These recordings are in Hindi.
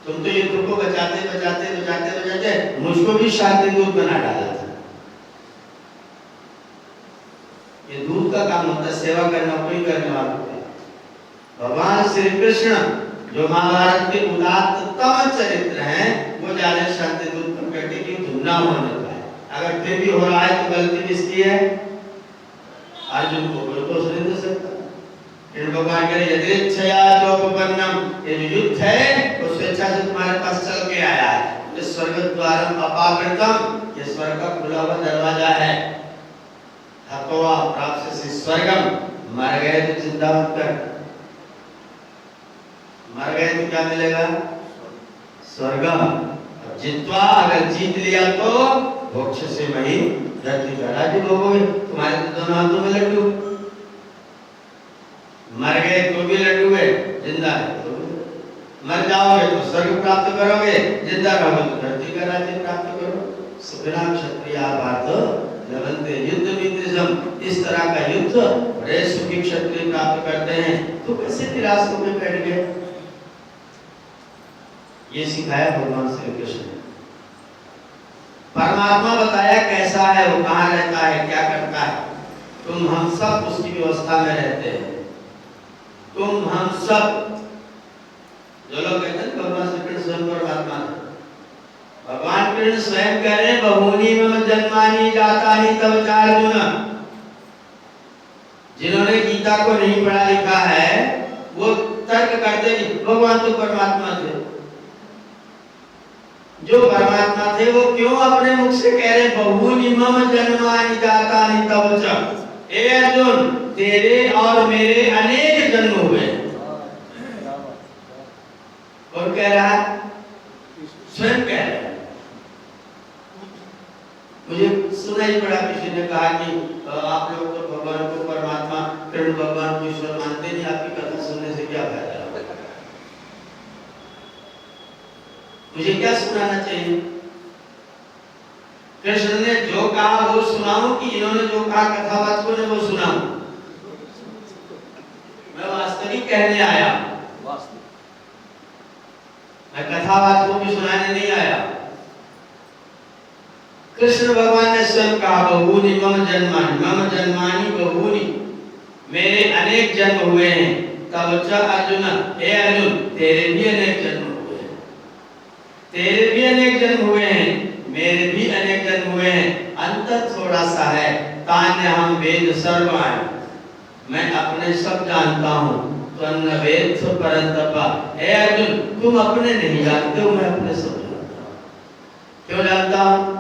तुम तो युद्ध को बचाते बचाते बचाते बचाते मुझको भी शांति दूत बना डाला था। ये दूत का काम होता है, सेवा करना कोई करने वाला होता है। भगवान श्री कृष्ण जो महाभारत के उदात्तम चरित्र हैं, वो जाने शांति दूत पर कहते कि युद्ध ना होने पाए। अगर फिर भी हो रहा है तो गलती किसकी है? अर्जुन को कोई दोष नहीं दे सकता। इन भगवान कह रहे यदृच्छया चोपपन्नम, ये जो युद्ध है वो स्वेच्छा से तुम्हारे पास चल के आया है। इस स्वर्ग द्वारम अपावृतम, ये स्वर्ग का खुला हुआ दरवाजा है। हत्वा प्राप्स्यसि स्वर्गम, मर गए तो चिंता मत कर, मर गए तो क्या मिलेगा? स्वर्गम। जित्वा, अगर जीत लिया तो भोक्ष्यसे मही धरती का राज्य भोगोगे। तुम्हारे तो दोनों हाथों में लड्डू, मर गए तो भी लड्डू है, जिंदा है तो मर जाओगे तो स्वर्ग प्राप्त करोगे, जिंदा रहोगे तो धरती का राज्य प्राप्त करो। सुखनाम क्षत्रिया पार्थ लभन्ते युद्ध विद्रिशम, इस तरह का युद्ध बड़े सुखी क्षत्रिय प्राप्त करते हैं। तो कैसे निराश होकर बैठ गए? ये सिखाया भगवान श्री कृष्ण ने। परमात्मा बताया कैसा है वो, कहाँ रहता है, क्या करता है। तुम हम सब उसकी व्यवस्था में रहते हैं। तुम हम सब, जो लोग कहते हैं भगवान श्री कृष्ण स्वयं परमात्मा है, भगवान कृष्ण स्वयं कह रहे बहूनि मम जन्मानि जातानि तव चार्जुन। जिन्होंने गीता को नहीं पढ़ा लिखा है वो तर्क करते कि भगवान तो परमात्मा थे। जो परमात्मा थे वो क्यों अपने मुख से कह रहे बहूनि मम जन्मानि जातानि तव च। ए अर्जुन, तेरे और मेरे अनेक जन्म हुए। कौन कह रहा है? स्वयं कह रहा है। मुझे सुना ही पड़ा, किसी ने कहा कि आप लोग तो भगवान को परमात्मा, कृष्ण भगवान को ईश्वर मानते नहीं, आपकी कथा सुनने से क्या फायदा? मुझे क्या सुनाना चाहिए? कृष्ण ने जो कहा वो सुनाऊं कि इन्होंने जो कहा कथावाचकों ने वो सुनाऊं? मैं वास्तविक कहने आया, मैं कथावाचकों की सुनाने नहीं आया। कृष्ण भगवान ने स्वयं कहा बहूनि मम जन्मानि, मम जन्मानि बहूनि, मेरे अनेक जन्म हुए हैं। तब च अर्जुन, हे अर्जुन, तेरे भी अनेक जन्म हुए हैं। तेरे भी अनेक जन्म हुए हैं, मेरे भी अनेक जन्म हुए हैं। अंतर थोड़ा सा है, तान्य हम वेद सर्वान्, मैं अपने सब जानता हूँ। त्वन्न वेद परन्तप, हे अर्जुन तुम अपने नहीं जानते हो, मैं अपने सब जानता हूँ। क्यों जानता हूँ?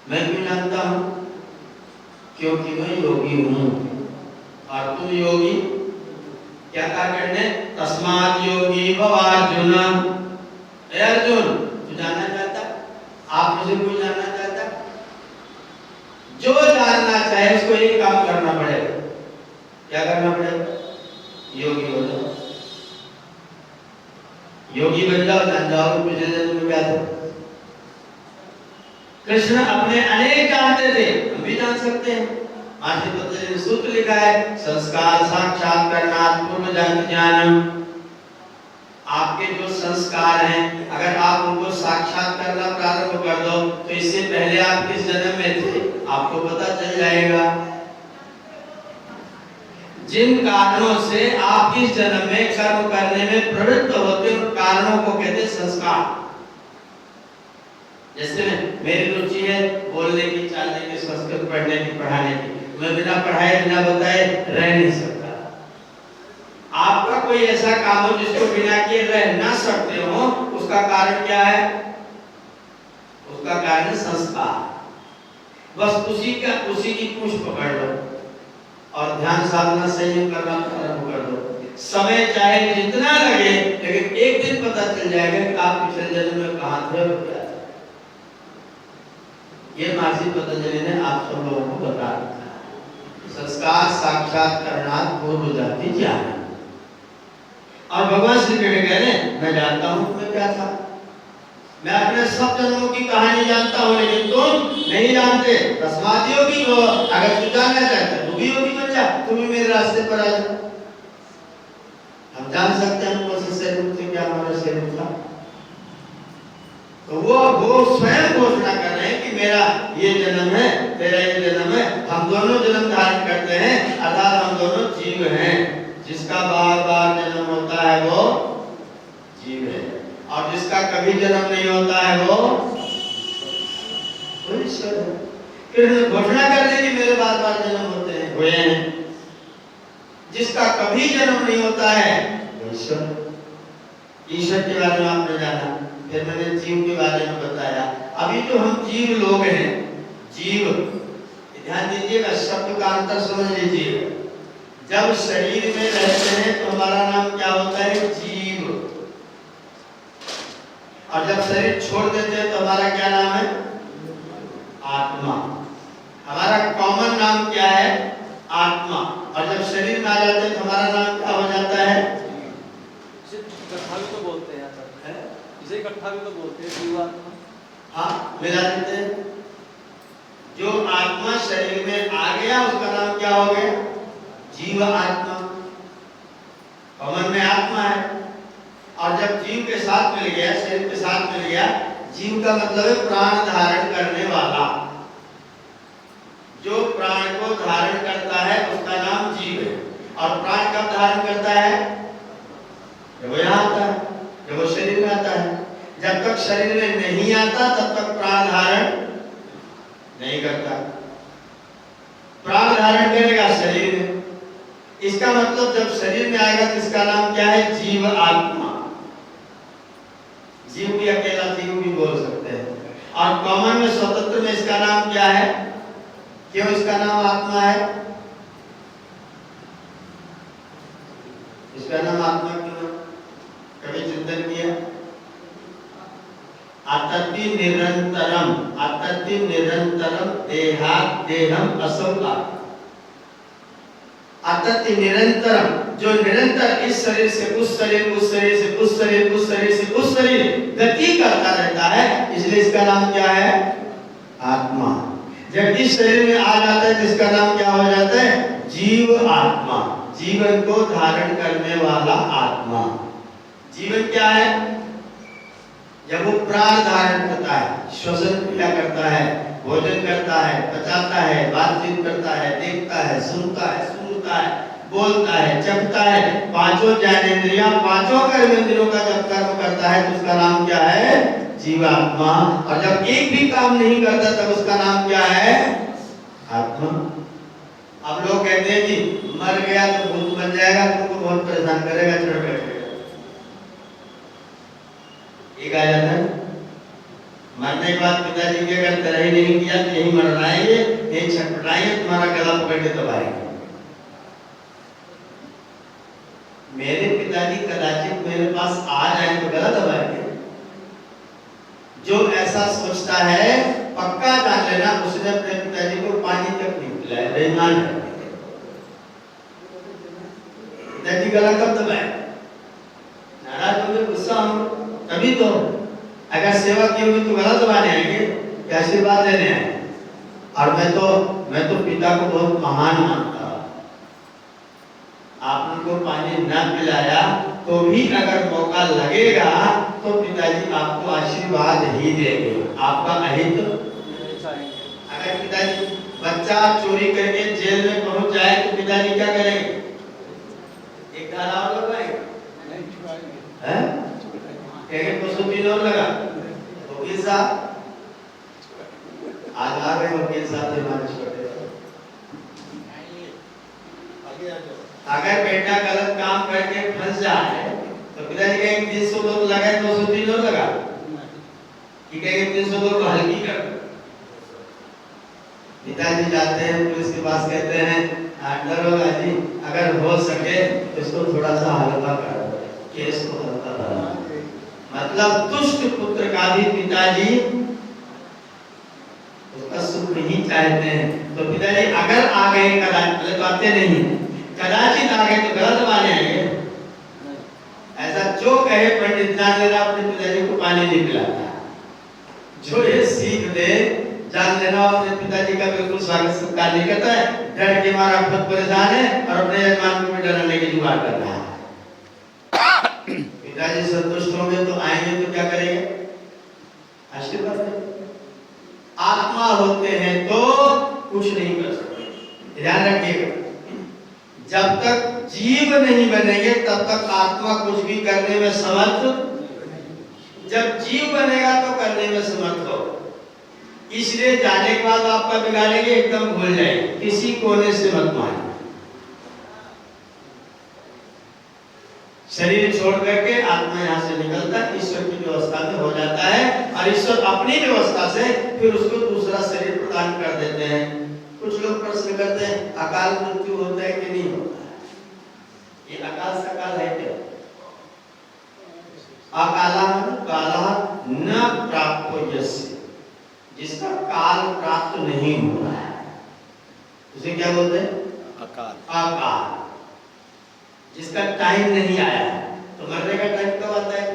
मैं क्यों जानता हूँ? क्योंकि मैं योगी हूँ और तुम योगी। क्या करने? तस्मात् योगी भव अर्जुन। हे अर्जुन, तू जानना चाहता? आप मुझे कोई जानना चाहता? जो जानना चाहे उसको एक काम करना पड़ेगा। क्या करना पड़ेगा? योगी हो जाओ। योगी बन जाओ, जान जाओ पिछले जन्म में क्या था। कृष्ण अपने अनेक जानते थे, हम भी जान सकते हैं। माता पतंजलि ने सूत्र लिखा है, संस्कार साक्षात करणात् पूर्व जन्म ज्ञानम। आपके जो संस्कार हैं, अगर आप उनको साक्षात करना प्रारंभ कर दो तो इससे पहले आप किस जन्म में थे आपको पता चल जाएगा। जिन कारणों से आप इस जन्म में कर्म करने में प्रवृत्त होते हैं, कारणों को कहते हैं संस्कार। जैसे मेरी रुचि है बोलने की, चालने की, संस्कृत पढ़ने की, पढ़ाने की, मैं बिना पढ़ाए बिना बताए रह नहीं सकता। आपका कोई ऐसा काम हो जिसको बिना किए रह ना सकते हो, उसका कारण क्या है? उसका कारण संस्कार। बस उसी की पूंछ पकड़ लो और ध्यान साधना संयम करना प्रारंभ कर दो। समय चाहे जितना लगे, लेकिन एक दिन पता चल जाएगा कि आप पिछले जन्म में कहां थे और क्या थे। ये महर्षि पतंजलि ने आप सब लोगों को बता दिया। संस्कार साक्षात करणात् पूर्व जाति ज्ञान। और भगवान श्री कृष्ण कह रहे हैं मैं जानता हूं मैं क्या था। मैं अपने सब जन्मों की कहानी जानता हूं, लेकिन तुम नहीं जानते। तस्मात् योगी हो, अगर तू जानना चाहते तू भी योगी बन जा, तुम भी मेरे रास्ते पर आ जा। हम जान सकते हैं कौन से क्या हमारा शरीर था? तो वो स्वयं घोषणा कर रहे हैं कि मेरा ये जन्म है, तेरा ये जन्म है, हम दोनों जन्म धारण करते हैं, अर्थात हम दोनों जीव हैं। जिसका बार बार जन्म होता है वो जीव है, और जिसका कभी जन्म नहीं होता है वो ईश्वर है। कृष्ण घोषणा कर रहे कि मेरे बार बार जन्म होते हैं, हुए हैं। जिसका कभी जन्म नहीं होता है ईश्वर। ईश्वर के बारे में आपने जाना, फिर मैंने जीव के बारे में बताया। अभी तो हम जीव लोग हैं, जीव, ध्यान दीजिएगा, शब्द का अंतर समझ लीजिए। जब शरीर में रहते हैं तो हमारा नाम क्या होता है? जीव। और जब शरीर छोड़ देते हैं तो हमारा क्या नाम है? आत्मा। हमारा कॉमन नाम क्या है? आत्मा। और जब शरीर में आ जाते हैं तो हमारा नाम क्या हो जाता है? इकट्ठा भी तो बोलते हैं, इसे इकट्ठा भी तो बोलते हैं, जीवात्मा। हाँ, मिला देते हैं। जो आत्मा शरीर में आ गया उसका नाम क्या हो गया? जीव आत्मा। कॉमन में आत्मा है, और जब जीव के साथ मिल गया, शरीर के साथ मिल गया, जीव का मतलब है प्राण धारण करने वाला। जो प्राण को धारण करता है उसका नाम जीव है। और प्राण कब धारण करता है? जब वो यहाँ आता है, जब वो शरीर में आता है। जब तक शरीर में नहीं आता तब तक प्राण धारण नहीं करता। प्राण धारण करेगा शरीर में। इसका मतलब जब शरीर में आएगा तो इसका नाम क्या है? जीव आत्मा। जीव भी अकेला जीव भी बोल सकते हैं। और कॉमन में स्वतंत्र में इसका नाम क्या है? क्यों इसका नाम आत्मा है? इसका नाम आत्मा क्यों? कभी चिंतन किया? आतति निरंतरम, आतति निरंतरम देहात् देहम असौ। आतति निरंतरम, जो निरंतर इस शरीर से उस शरीर, उस शरीर से उस शरीर, उस शरीर से उस शरीर गति करता रहता है, इसलिए इसका नाम क्या है? आत्मा। जब इस शरीर में आ जाता है तो इसका नाम क्या हो जाता है? जीव आत्मा। जीवन को धारण करने वाला आत्मा। जीवन क्या है? जब वो प्राण धारण करता है, श्वसन क्रिया करता है, भोजन करता है, पचाता है, बातचीत करता है, देखता है, सुनता है, सुनता है, बोलता है, चखता है, पांचों ज्ञानेंद्रियां, पांचों कर्मेंद्रियों का जब कर्म करता है तो उसका नाम क्या है? जीवात्मा। और जब एक भी काम नहीं करता तब उसका नाम क्या है? आत्मा। अब लोग कहते हैं कि मर गया तो भूत बन जाएगा, तुमको बहुत परेशान करेगा, चढ़ बैठेगा। एक आ जाता है, मरने के बाद पिताजी की अगर तरह ही नहीं किया तो यही मर रहाएंगे, यही छटपटाएंगे, तुम्हारा गला पकड़ के दबाएंगे। मेरे पिताजी कदाचित मेरे पास आ जाए तो गला दबाएंगे। जो ऐसा सोचता है पक्का जान लेना उसने अपने पिताजी को पानी तक नहीं पिलाया, बेईमान है। पिताजी गला कब दबाए? नाराज होंगे, गुस्सा होंगे, तभी तो। अगर सेवा की होगी तो गला दबाने आएंगे या आशीर्वाद लेने आएंगे? और मैं तो पिता को बहुत महान मानता। आप उनको पानी न पिलाया तो भी अगर मौका लगेगा तो पिताजी आपको आशीर्वाद ही देंगे, आपका अहित। अगर पिताजी, बच्चा चोरी करके जेल में पहुंच जाए तो पिताजी क्या करेंगे? एक धारा और लगवाएंगे, कहेंगे 203 और लगा। वकील साहब आज आ गए, वकील साहब से हमारे छोटे। अगर बेटा गलत काम करके फंस जाए तो पिताजी कहेंगे 302 लगा, 203 और लगा, कि कहेंगे 302 को हल्की कर। पिताजी जाते हैं पुलिस के पास, कहते हैं दरोगा जी अगर हो सके तो इसको थोड़ा सा हल्का कर दो, केस को हल्का करो। मतलब दुष्ट पुत्र का भी पिताजी उसका सुख नहीं चाहते हैं। तो पिताजी अगर आ गए, कदाचित बातें नहीं, कदाचित आ गए तो गलत माने आएंगे। ऐसा जो कहे पंडित जान लेना अपने पिताजी को पानी नहीं पिलाता। जो ये सीख दे जान लेना अपने पिताजी का बिल्कुल स्वागत सत्कार नहीं करता है, डर के मारा खुद परेशान है और अपने यजमान को भी डराने की जुगाड़ कर रहा है। पिताजी संतुष्ट होंगे तो आएंगे तो क्या करेंगे? आशीर्वाद देंगे। आत्मा होते हैं तो कुछ नहीं कर सकते। ध्यान रखिएगा, जब तक जीव नहीं बनेंगे तब तक आत्मा कुछ भी करने में समर्थ, जब जीव बनेगा तो करने में समर्थ हो। इसलिए जाने के बाद आपका बिगाड़ेंगे, एकदम भूल जाएंगे, किसी कोने से मत माने। शरीर छोड़ करके आत्मा यहाँ से निकलता है, ईश्वर की व्यवस्था में हो जाता है, और ईश्वर अपनी व्यवस्था से फिर उसको दूसरा शरीर प्रदान कर देते हैं। कुछ लोग प्रश्न करते हैं अकाल मृत्यु होता है कि नहीं होता है? ये अकाल सकाल है क्या? अकाला काला न प्राप्त यस्य, जिसका काल प्राप्त नहीं हुआ है उसे क्या बोलते हैं? अकाल। अकाल, जिसका टाइम नहीं आया है। तो मरने का टाइम कब आता है?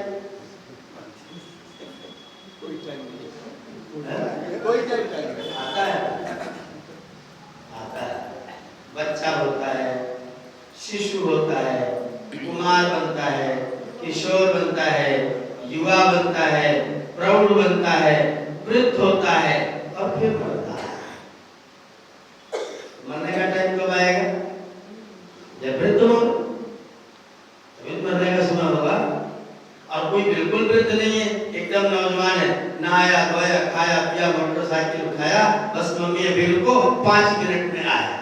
कोई टाइम नहीं, कोई टाइम आता है, आता है। बच्चा होता है, शिशु होता है, कुमार बनता है, किशोर बनता है, युवा बनता है, प्रौढ़ बनता है, वृद्ध होता है और फिर मरता है। मरने का टाइम कब आएगा? जब वृद्ध हो, तभी मरने का समय होगा। और कोई बिल्कुल वृद्ध नहीं है, एकदम नौजवान है, नहाया धोया खाया पिया मोटरसाइकिल उठाया, बस मम्मी अभी रुको 5 मिनट में आया।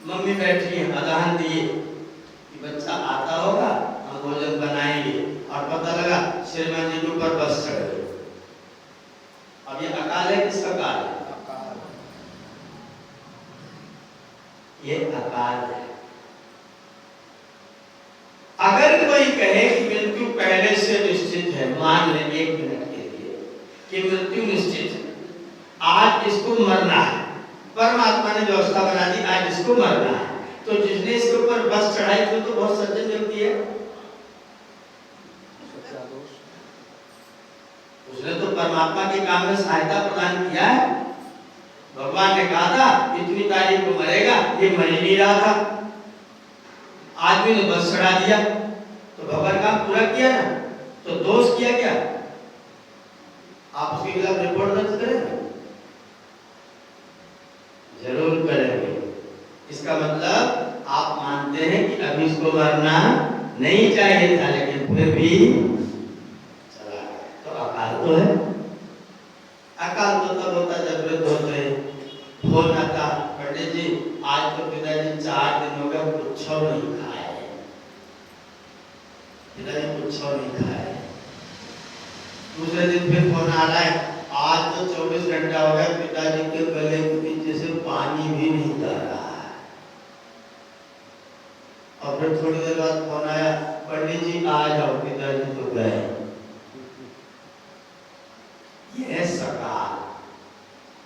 मम्मी बैठी है, अदहन दिए कि बच्चा आता होगा, हम भोजन बनाएंगे, और पता लगा श्रीमान जी के ऊपर बस चढ़ गई। अब ये अकाल है, किसका काल है? ये अकाल है। अगर कोई कहे कि मृत्यु पहले से निश्चित है, मान लें 1 मिनट के लिए कि मृत्यु निश्चित है, आज इसको मरना है, परमात्मा ने व्यवस्था बना दी, आज इसको मरना है, तो जिसने इसके ऊपर बस चढ़ाई थी तो बहुत सज्जन व्यक्ति है, उसने तो परमात्मा के काम में सहायता प्रदान किया है। भगवान ने कहा था इतनी तारीख को मरेगा, ये मर ही नहीं रहा था, आदमी ने बस चढ़ा दिया, तो भगवान काम पूरा किया ना, तो दोष किया क्या? आप उसके खिलाफ रिपोर्ट दर्ज करेंगे? जरूर करेंगे। इसका मतलब आप मानते हैं कि अभी इसको मरना नहीं चाहिए था, लेकिन फिर भी चला गया, तो अकाल तो है। अकाल तो तब होता जब वृद्ध होते हैं, फोन आता, पंडित जी आज तो पिताजी 4 दिन हो गए कुछ नहीं खाए, पिताजी कुछ नहीं खाए। दूसरे दिन फिर फोन आ रहा है, आज तो 24 घंटा हो गया पिताजी के गले के नीचे से पानी भी नहीं जा रहा है। और फिर थोड़ी देर बाद फोन आया, पंडित जी आ जाओ पिताजी तो गए। यह सकाल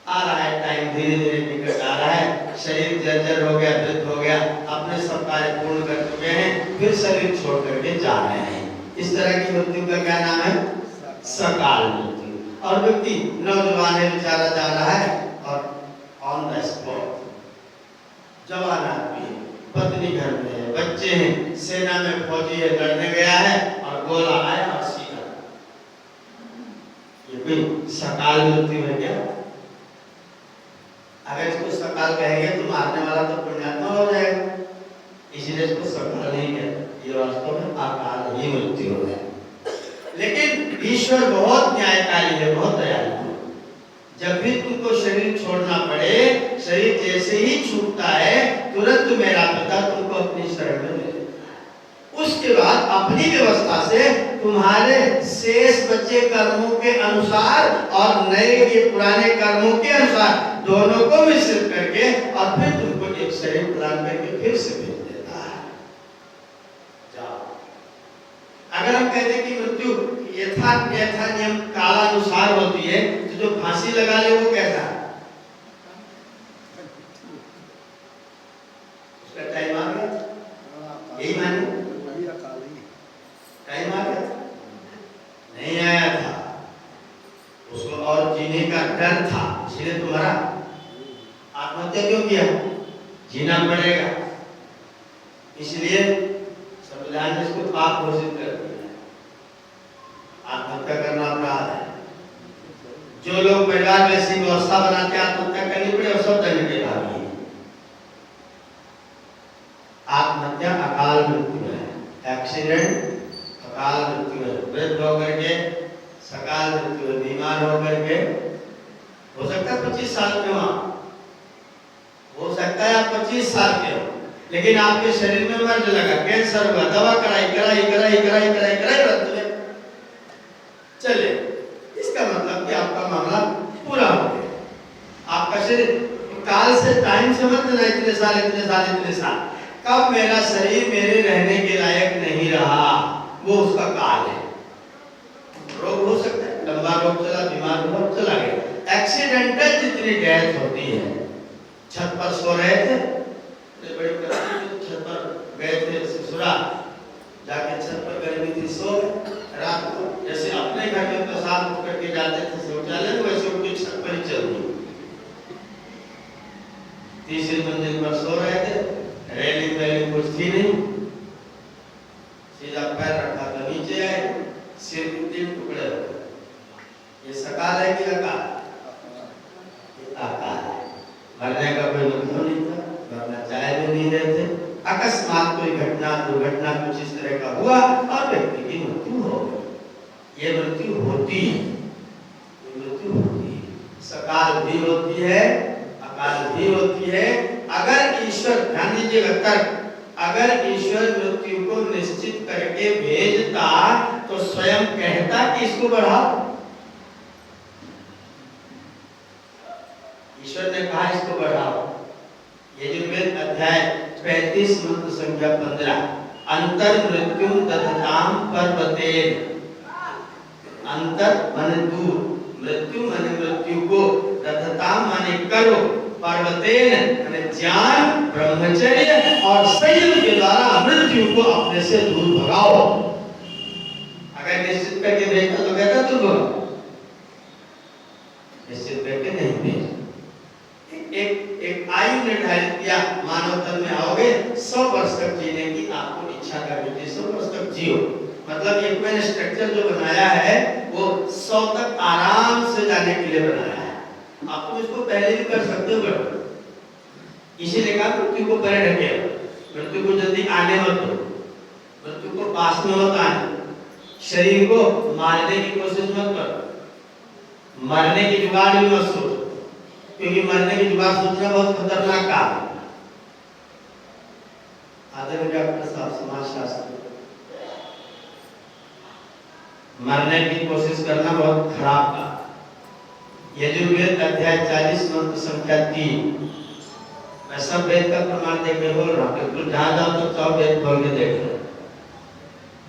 आ रहा है, टाइम धीरे धीरे निकट आ रहा है, शरीर जर्जर हो गया, वृद्ध हो गया, अपने सब कार्य पूर्ण कर चुके हैं, फिर शरीर छोड़ करके जा रहे हैं। इस तरह की मृत्यु का क्या नाम है? सकाल मृत्यु। और व्यक्ति नौजवान है, बेचारा जा रहा है और ऑन द स्पॉट, जवान आदमी है, पत्नी घर में है, बच्चे हैं, सेना में फौजी है, लड़ने गया है और गोला आया और सीधा। ये कोई सकाल मृत्यु है क्या? अगर इसको सकाल कहेंगे तो मारने वाला तो पुण्यात्मा हो जाएगा, इसीलिए इसको सकाल नहीं कहते, ये वास्तव में अकाल ही मृत्यु है। लेकिन ईश्वर बहुत न्यायकारी है, बहुत दयालु है। जब भी तुमको शरीर छोड़ना पड़े, शरीर जैसे ही छूटता है तुरंत मेरा पिता तुमको अपनी शरण में ले लेता है। उसके बाद अपनी व्यवस्था से तुम्हारे शेष बचे कर्मों के अनुसार और नए के पुराने कर्मों के अनुसार दोनों को मिश्रित करके और फिर तुमको एक शरीर प्रदान करके फिर से भेज देता है। जाओ। अगर हम कहते कि मृत्यु यथा नियम कालानुसार होती है, तो जो फांसी लगा ले वो कैसा? उसका टाइम आ गया, यही माने टाइम आ गया, नहीं आया था, उसको और जीने का डर था, इसलिए तुम्हारा आत्महत्या क्यों किया? जीना पड़ेगा, इसलिए संविधान ने इसको पाप घोषित कर जो लोग परिवार में ऐसी व्यवस्था बनाते आत्महत्या करनी पड़े और सब दंड के भागी हैं। आत्महत्या अकाल मृत्यु है, एक्सीडेंट अकाल मृत्यु है, वृद्ध होकर के सकाल मृत्यु है, बीमार होकर के हो सकता है 25 साल के हो सकता है आप 25 साल के हो, लेकिन आपके शरीर में मर्ज लगा, कैंसर हुआ, दवा कराई कराई कराई कराई कराई कराई रद्द में चले, इसका मतलब कि आपका मामला पूरा हो गया। आपका शरीर काल से टाइम से मत लेना, इतने साल इतने साल इतने साल, कब मेरा शरीर मेरे रहने के लायक नहीं रहा वो उसका काल है। रोग हो सकता है, लंबा रोग चला, बीमार हुआ, चला गया। एक्सीडेंटल जितनी डेथ होती है, छत पर सो रहे थे, बड़ी छत पर गए थे ससुराल, जाके छत पर गर्मी थी, सो रात को जैसे अपने घर में पेशाब उठ करके जाते थे शौचालय, वैसे उनकी छत पर ही चल रही, तीसरी मंजिल पर सो रहे थे, रेलिंग वेलिंग कुछ थी नहीं, सीधा पैर रखा तो नीचे आए, सिर के 3 टुकड़े हो गए। ये सकाल है कि अकाल? अकाल है। मरने का कोई मतलब नहीं था, मरना चाहे भी नहीं रहे थे, अकस्मात कोई घटना दुर्घटना कुछ इस तरह का हुआ और व्यक्ति की मृत्यु हो गई। ये मृत्यु होती है, ये मृत्यु होती है, सकाल भी होती है, अकाल भी होती है। अगर ईश्वर, ध्यान दीजिएगा तर्क, अगर ईश्वर मृत्यु को निश्चित करके भेजता तो स्वयं कहता कि इसको बढ़ाओ। ईश्वर ने कहा इसको बढ़ाओ। यजुर्वेद अध्याय 35 मंत्र संख्या 15, अंतर मृत्यु दधताम पर्वतेन, अंतर माने दूर, मृत्यु माने मृत्यु को, दधताम माने करो, पर्वतेन माने ज्ञान ब्रह्मचर्य और संयम के द्वारा मृत्यु को अपने से दूर भगाओ। अगर निश्चित करके भेजता तो कहता तू भगाओ, निश्चित करके नहीं भेज। एक आयु निर्धारित किया, मानव तन में आओगे 100 वर्ष तक जीने की आपको इच्छा करनी, 100 वर्ष तक जियो, मतलब ये कोई स्ट्रक्चर जो बनाया है वो 100 तक आराम से जाने के लिए बनाया है। आप तो इसको पहले भी कर सकते हो, इसीलिए कहा मृत्यु को परे ढके, मृत्यु को जल्दी आने मत दो, मृत्यु को पास में मत आने, शरीर को मारने की कोशिश मत करो, मरने की जुगाड़ भी मत सोचो, क्योंकि मरने की जुगाड़ सोचना बहुत खतरनाक काम है। आदरणीय डॉक्टर साहब समाजशास्त्री, मरने की कोशिश करना बहुत खराब काम। यजुर्वेद अध्याय 40 मंत्र संख्या 3, मैं सब वेद का प्रमाण देके बोल रहा हूँ, बिल्कुल जहाँ जाओ तो सब वेद खोल के देख लो।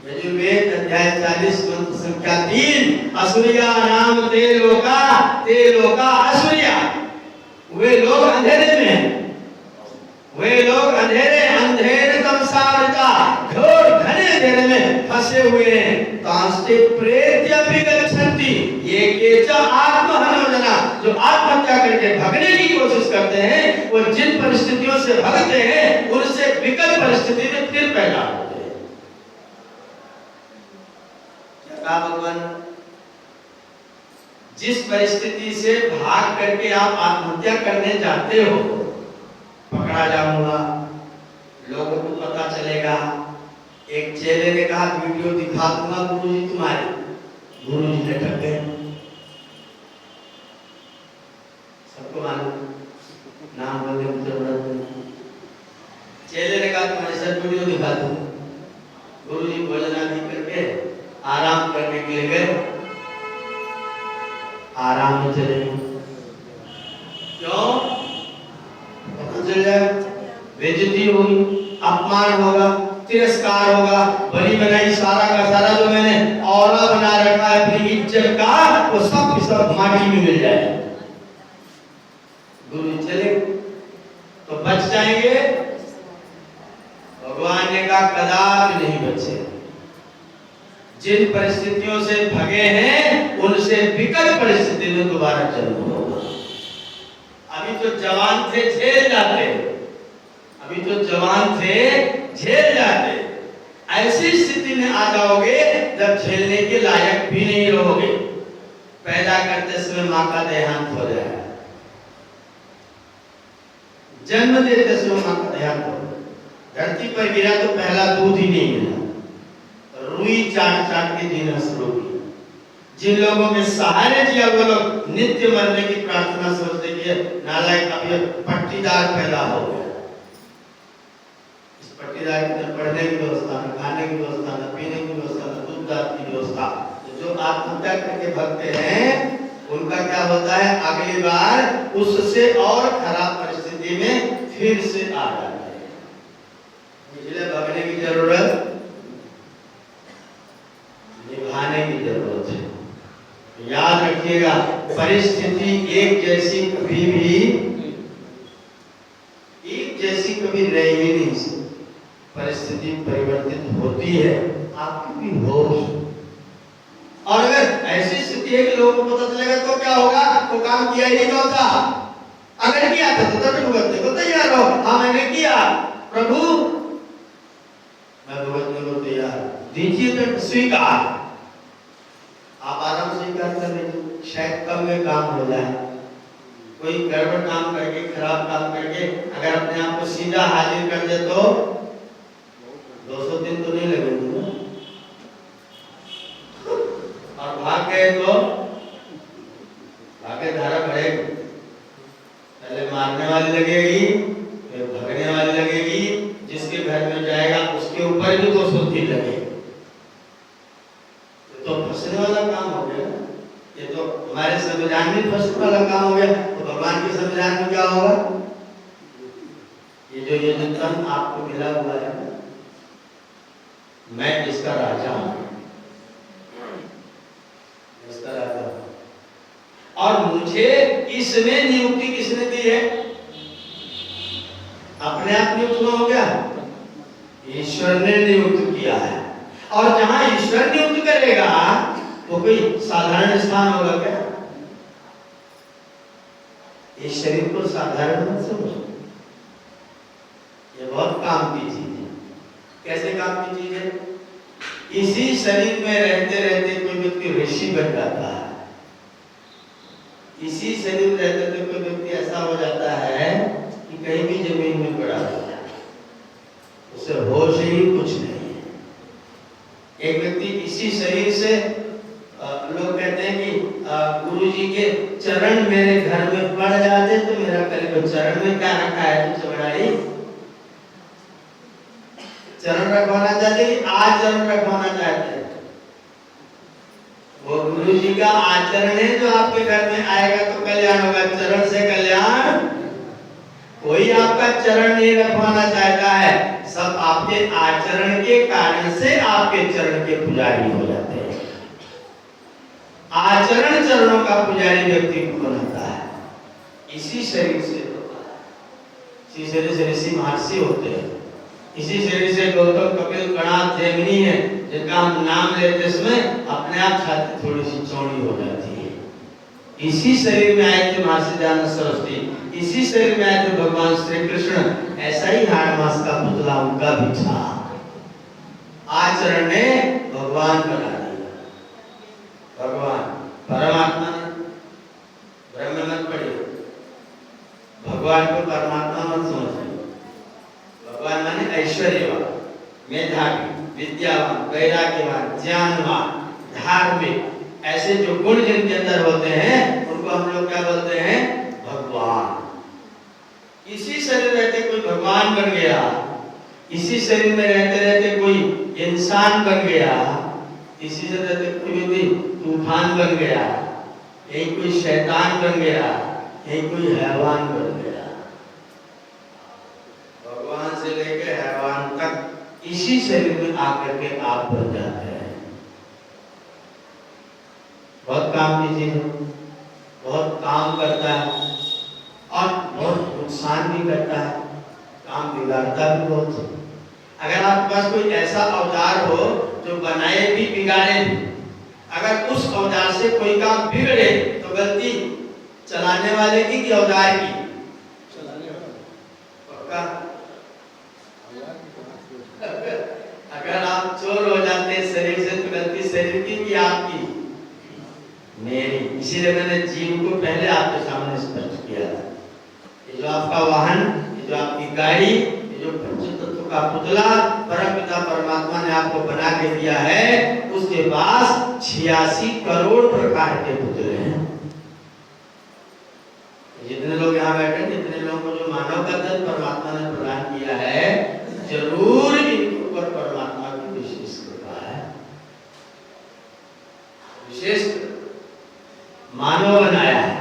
यजुर्वेद अध्याय 40 मंत्र संख्या 3, असुरिया नाम ते लोका असुरिया, वे लोग अंधेरे में हैं, वे लोग अंधेरे तमसावृता, घोर घने अंधेरे में फंसे हुए हैं। तांस्ते प्रेत्य गच्छन्ति, ये केच आत्महनोजना, जो आत्महत्या करके भगने की कोशिश करते हैं, वो जिन परिस्थितियों से भगते हैं उनसे विकट परिस्थिति में फिर पैदा होते हैं। क्या कहा भगवान? जिस परिस्थिति से भाग करके आप आत्महत्या करने जाते हो, पकड़ा जाऊंगा, लोगों को पता चलेगा। एक चेले ने कहा वीडियो दिखा दूंगा गुरुजी तुम्हारे, गुरुजी ने ठग गए, सबको मालूम, नाम बोलने की जरूरत नहीं। चेले ने कहा तुम्हारे साथ वीडियो दिखा दूंगा, गुरुजी भोजन आदि करके आराम करने के लिए गए, आराम में चले। क्यों? पता चल जाए बेइज्जती होगी, अपमान होगा, तिरस्कार होगा, बड़ी बनाई सारा का सारा जो मैंने औरा बना रखा है अपनी इज्जत का, वो सब माटी में मिल जाए। गुरु चले तो बच जाएंगे, भगवान ने कहा कदापि नहीं बचे। जिन परिस्थितियों से भगे हैं उनसे विकट परिस्थिति में दोबारा जन्म होगा। अभी तो जवान थे झेल जाते, अभी तो जवान थे झेल जाते, ऐसी स्थिति में आ जाओगे जब झेलने के लायक भी नहीं रहोगे। पैदा करते समय माँ का देहांत हो जाएगा, जन्म देते समय माँ का देहांत हो जाएगा। धरती पर गिरा तो पहला दूध ही नहीं मिला, रुई चाट चाट के जीना शुरू किया। जिन लोगों के सहारे जिया वो लोग नित्य मरने की प्रार्थना सोचते कि नालायक अब ये पट्टीदार पैदा हो गया, इस पट्टीदार के पढ़ने की व्यवस्था, न खाने की व्यवस्था, न पीने की व्यवस्था, न दूध दाद की व्यवस्था। तो जो आत्महत्या करके भगते हैं उनका क्या होता है, अगली बार उससे और खराब परिस्थिति में फिर से आ जाते हैं। इसलिए भगने की जरूरत, निभाने की जरूरत है। याद रखिएगा, परिस्थिति एक जैसी कभी रह ही नहीं सकती। परिस्थिति परिवर्तित होती है, आपकी भी होगी। और अगर ऐसी स्थिति है कि लोगों को पता चलेगा तो क्या होगा, वो काम किया ही नहीं होता। अगर किया था तो तब भुगतने को तैयार हो, हाँ मैंने किया प्रभु, मैं भुगतने को तैयार, दीजिए तो स्वीकार। आप आराम से स्वीकार कर लीजिए, शायद कम में काम हो जाए। कोई गड़बड़ काम करके, खराब काम करके अगर अपने आप को सीधा हाजिर कर दे तो 200 दिन तो नहीं लगेंगे ना, और भाग गए तो भाग्य धारा बढ़ेगी। पहले मारने वाली लगेगी, फिर भगने वाली लगेगी, जिसके घर में जाएगा उसके ऊपर भी 200 दिन लगेगी। तो फंसने वाला काम हो गया, ये तो हमारे संविधान में फंसने वाला काम हो गया। तो भगवान के संविधान में क्या होगा, ये जो तन आपको मिला हुआ है, मैं इसका राजा हूं, इसका राजा हूं, और मुझे इसमें नियुक्ति किसने दी है, अपने आप नियुक्त हो गया, ईश्वर ने नियुक्त किया है। और जहां ईश्वर नियुक्त करेगा वो कोई साधारण स्थान होगा क्या? इस शरीर को साधारण मत समझो, ये बहुत काम की चीज है। कैसे काम की चीज है? इसी शरीर में रहते रहते कोई व्यक्ति ऋषि बन जाता है, इसी शरीर में रहते रहते कोई व्यक्ति ऐसा हो जाता है कि कहीं भी जमीन में पड़ा रहता है, उसे होश ही कुछ नहीं है। एक व्यक्ति इसी शरीर से, लोग कहते हैं कि गुरु जी के चरण मेरे घर में पड़ जाते तो मेरा कल चरण में क्या रखा है, तुझसे बड़ाई चरण रखवाना चाहते कि आचरण रखवाना चाहते हैं? वो गुरु जी का आचरण है जो आपके घर में आएगा तो कल्याण होगा। चरण से कल्याण, कोई आपका चरण नहीं रखवाना चाहता है, सब आपके आचरण के कारण से आपके चरण के पुजारी हो जाते हैं। आचरण चरणों का पुजारी व्यक्ति को बनाता है, इसी शरीर से होता है। इसी शरीर से ऋषि महर्षि होते हैं, इसी शरीर से गौतम, कपिल, कणाद, जैमिनी है, जिनका हम नाम लेते समय अपने आप छाती थोड़ी सी चौड़ी हो जाती है। इसी शरीर में आए थे महर्षि दयानंद सरस्वती, इसी शरीर में आए थे भगवान श्री कृष्ण। ऐसा ही हाड़ मास का पुतला उनका भी था, आचरण ने भगवान बना दिया। भगवान परमात्मा ने, ब्रह्म मत पढ़िए, भगवान को परमात्मा मत समझिए। भगवान माने ऐश्वर्यवान, मेधावी, विद्यावान, वैराग्यवान, ज्ञानवान, धार्मिक, ऐसे जो गुण जिनके अंदर होते हैं उनको हम लोग क्या बोलते हैं? भगवान। इसी शरीर में रहते कोई भगवान बन गया, इसी शरीर में रहते रहते कोई इंसान बन गया, इसी से रहते कोई भी तूफान बन गया, यही कोई शैतान बन गया, यही कोई हैवान बन गया। भगवान से लेकर हैवान तक इसी शरीर में आकर के आप बन जाते हैं। बहुत काम की चीज है, बहुत काम करता है और बहुत नुकसान भी करता है, काम बिगाड़ता भी बहुत है। अगर आपके पास कोई ऐसा औजार हो जो बनाए भी बिगाड़े भी, अगर उस औजार से कोई काम बिगड़े तो गलती चलाने वाले की कि औजार की? चलाने वाले। पक्का? अगर आप चोर हो जाते शरीर से तो गलती शरीर की कि आपकी? मेरी। इसीलिए मैंने जीव को पहले आपके सामने स्पष्ट किया था। ये जो आपका वाहन, ये जो आपकी गाड़ी, ये जो पंचतत्व का पुतला परमपिता परमात्मा ने आपको बना के दिया है, उसके पास 86 करोड़ प्रकार के पुतले हैं। जितने लोग यहाँ बैठे हैं, जितने लोगों को जो मानव का तन परमात्मा ने प्रदान किया है, जरूर इनके ऊपर परमात्मा की विशेष कृपा है। विशेष मानव बनाया है।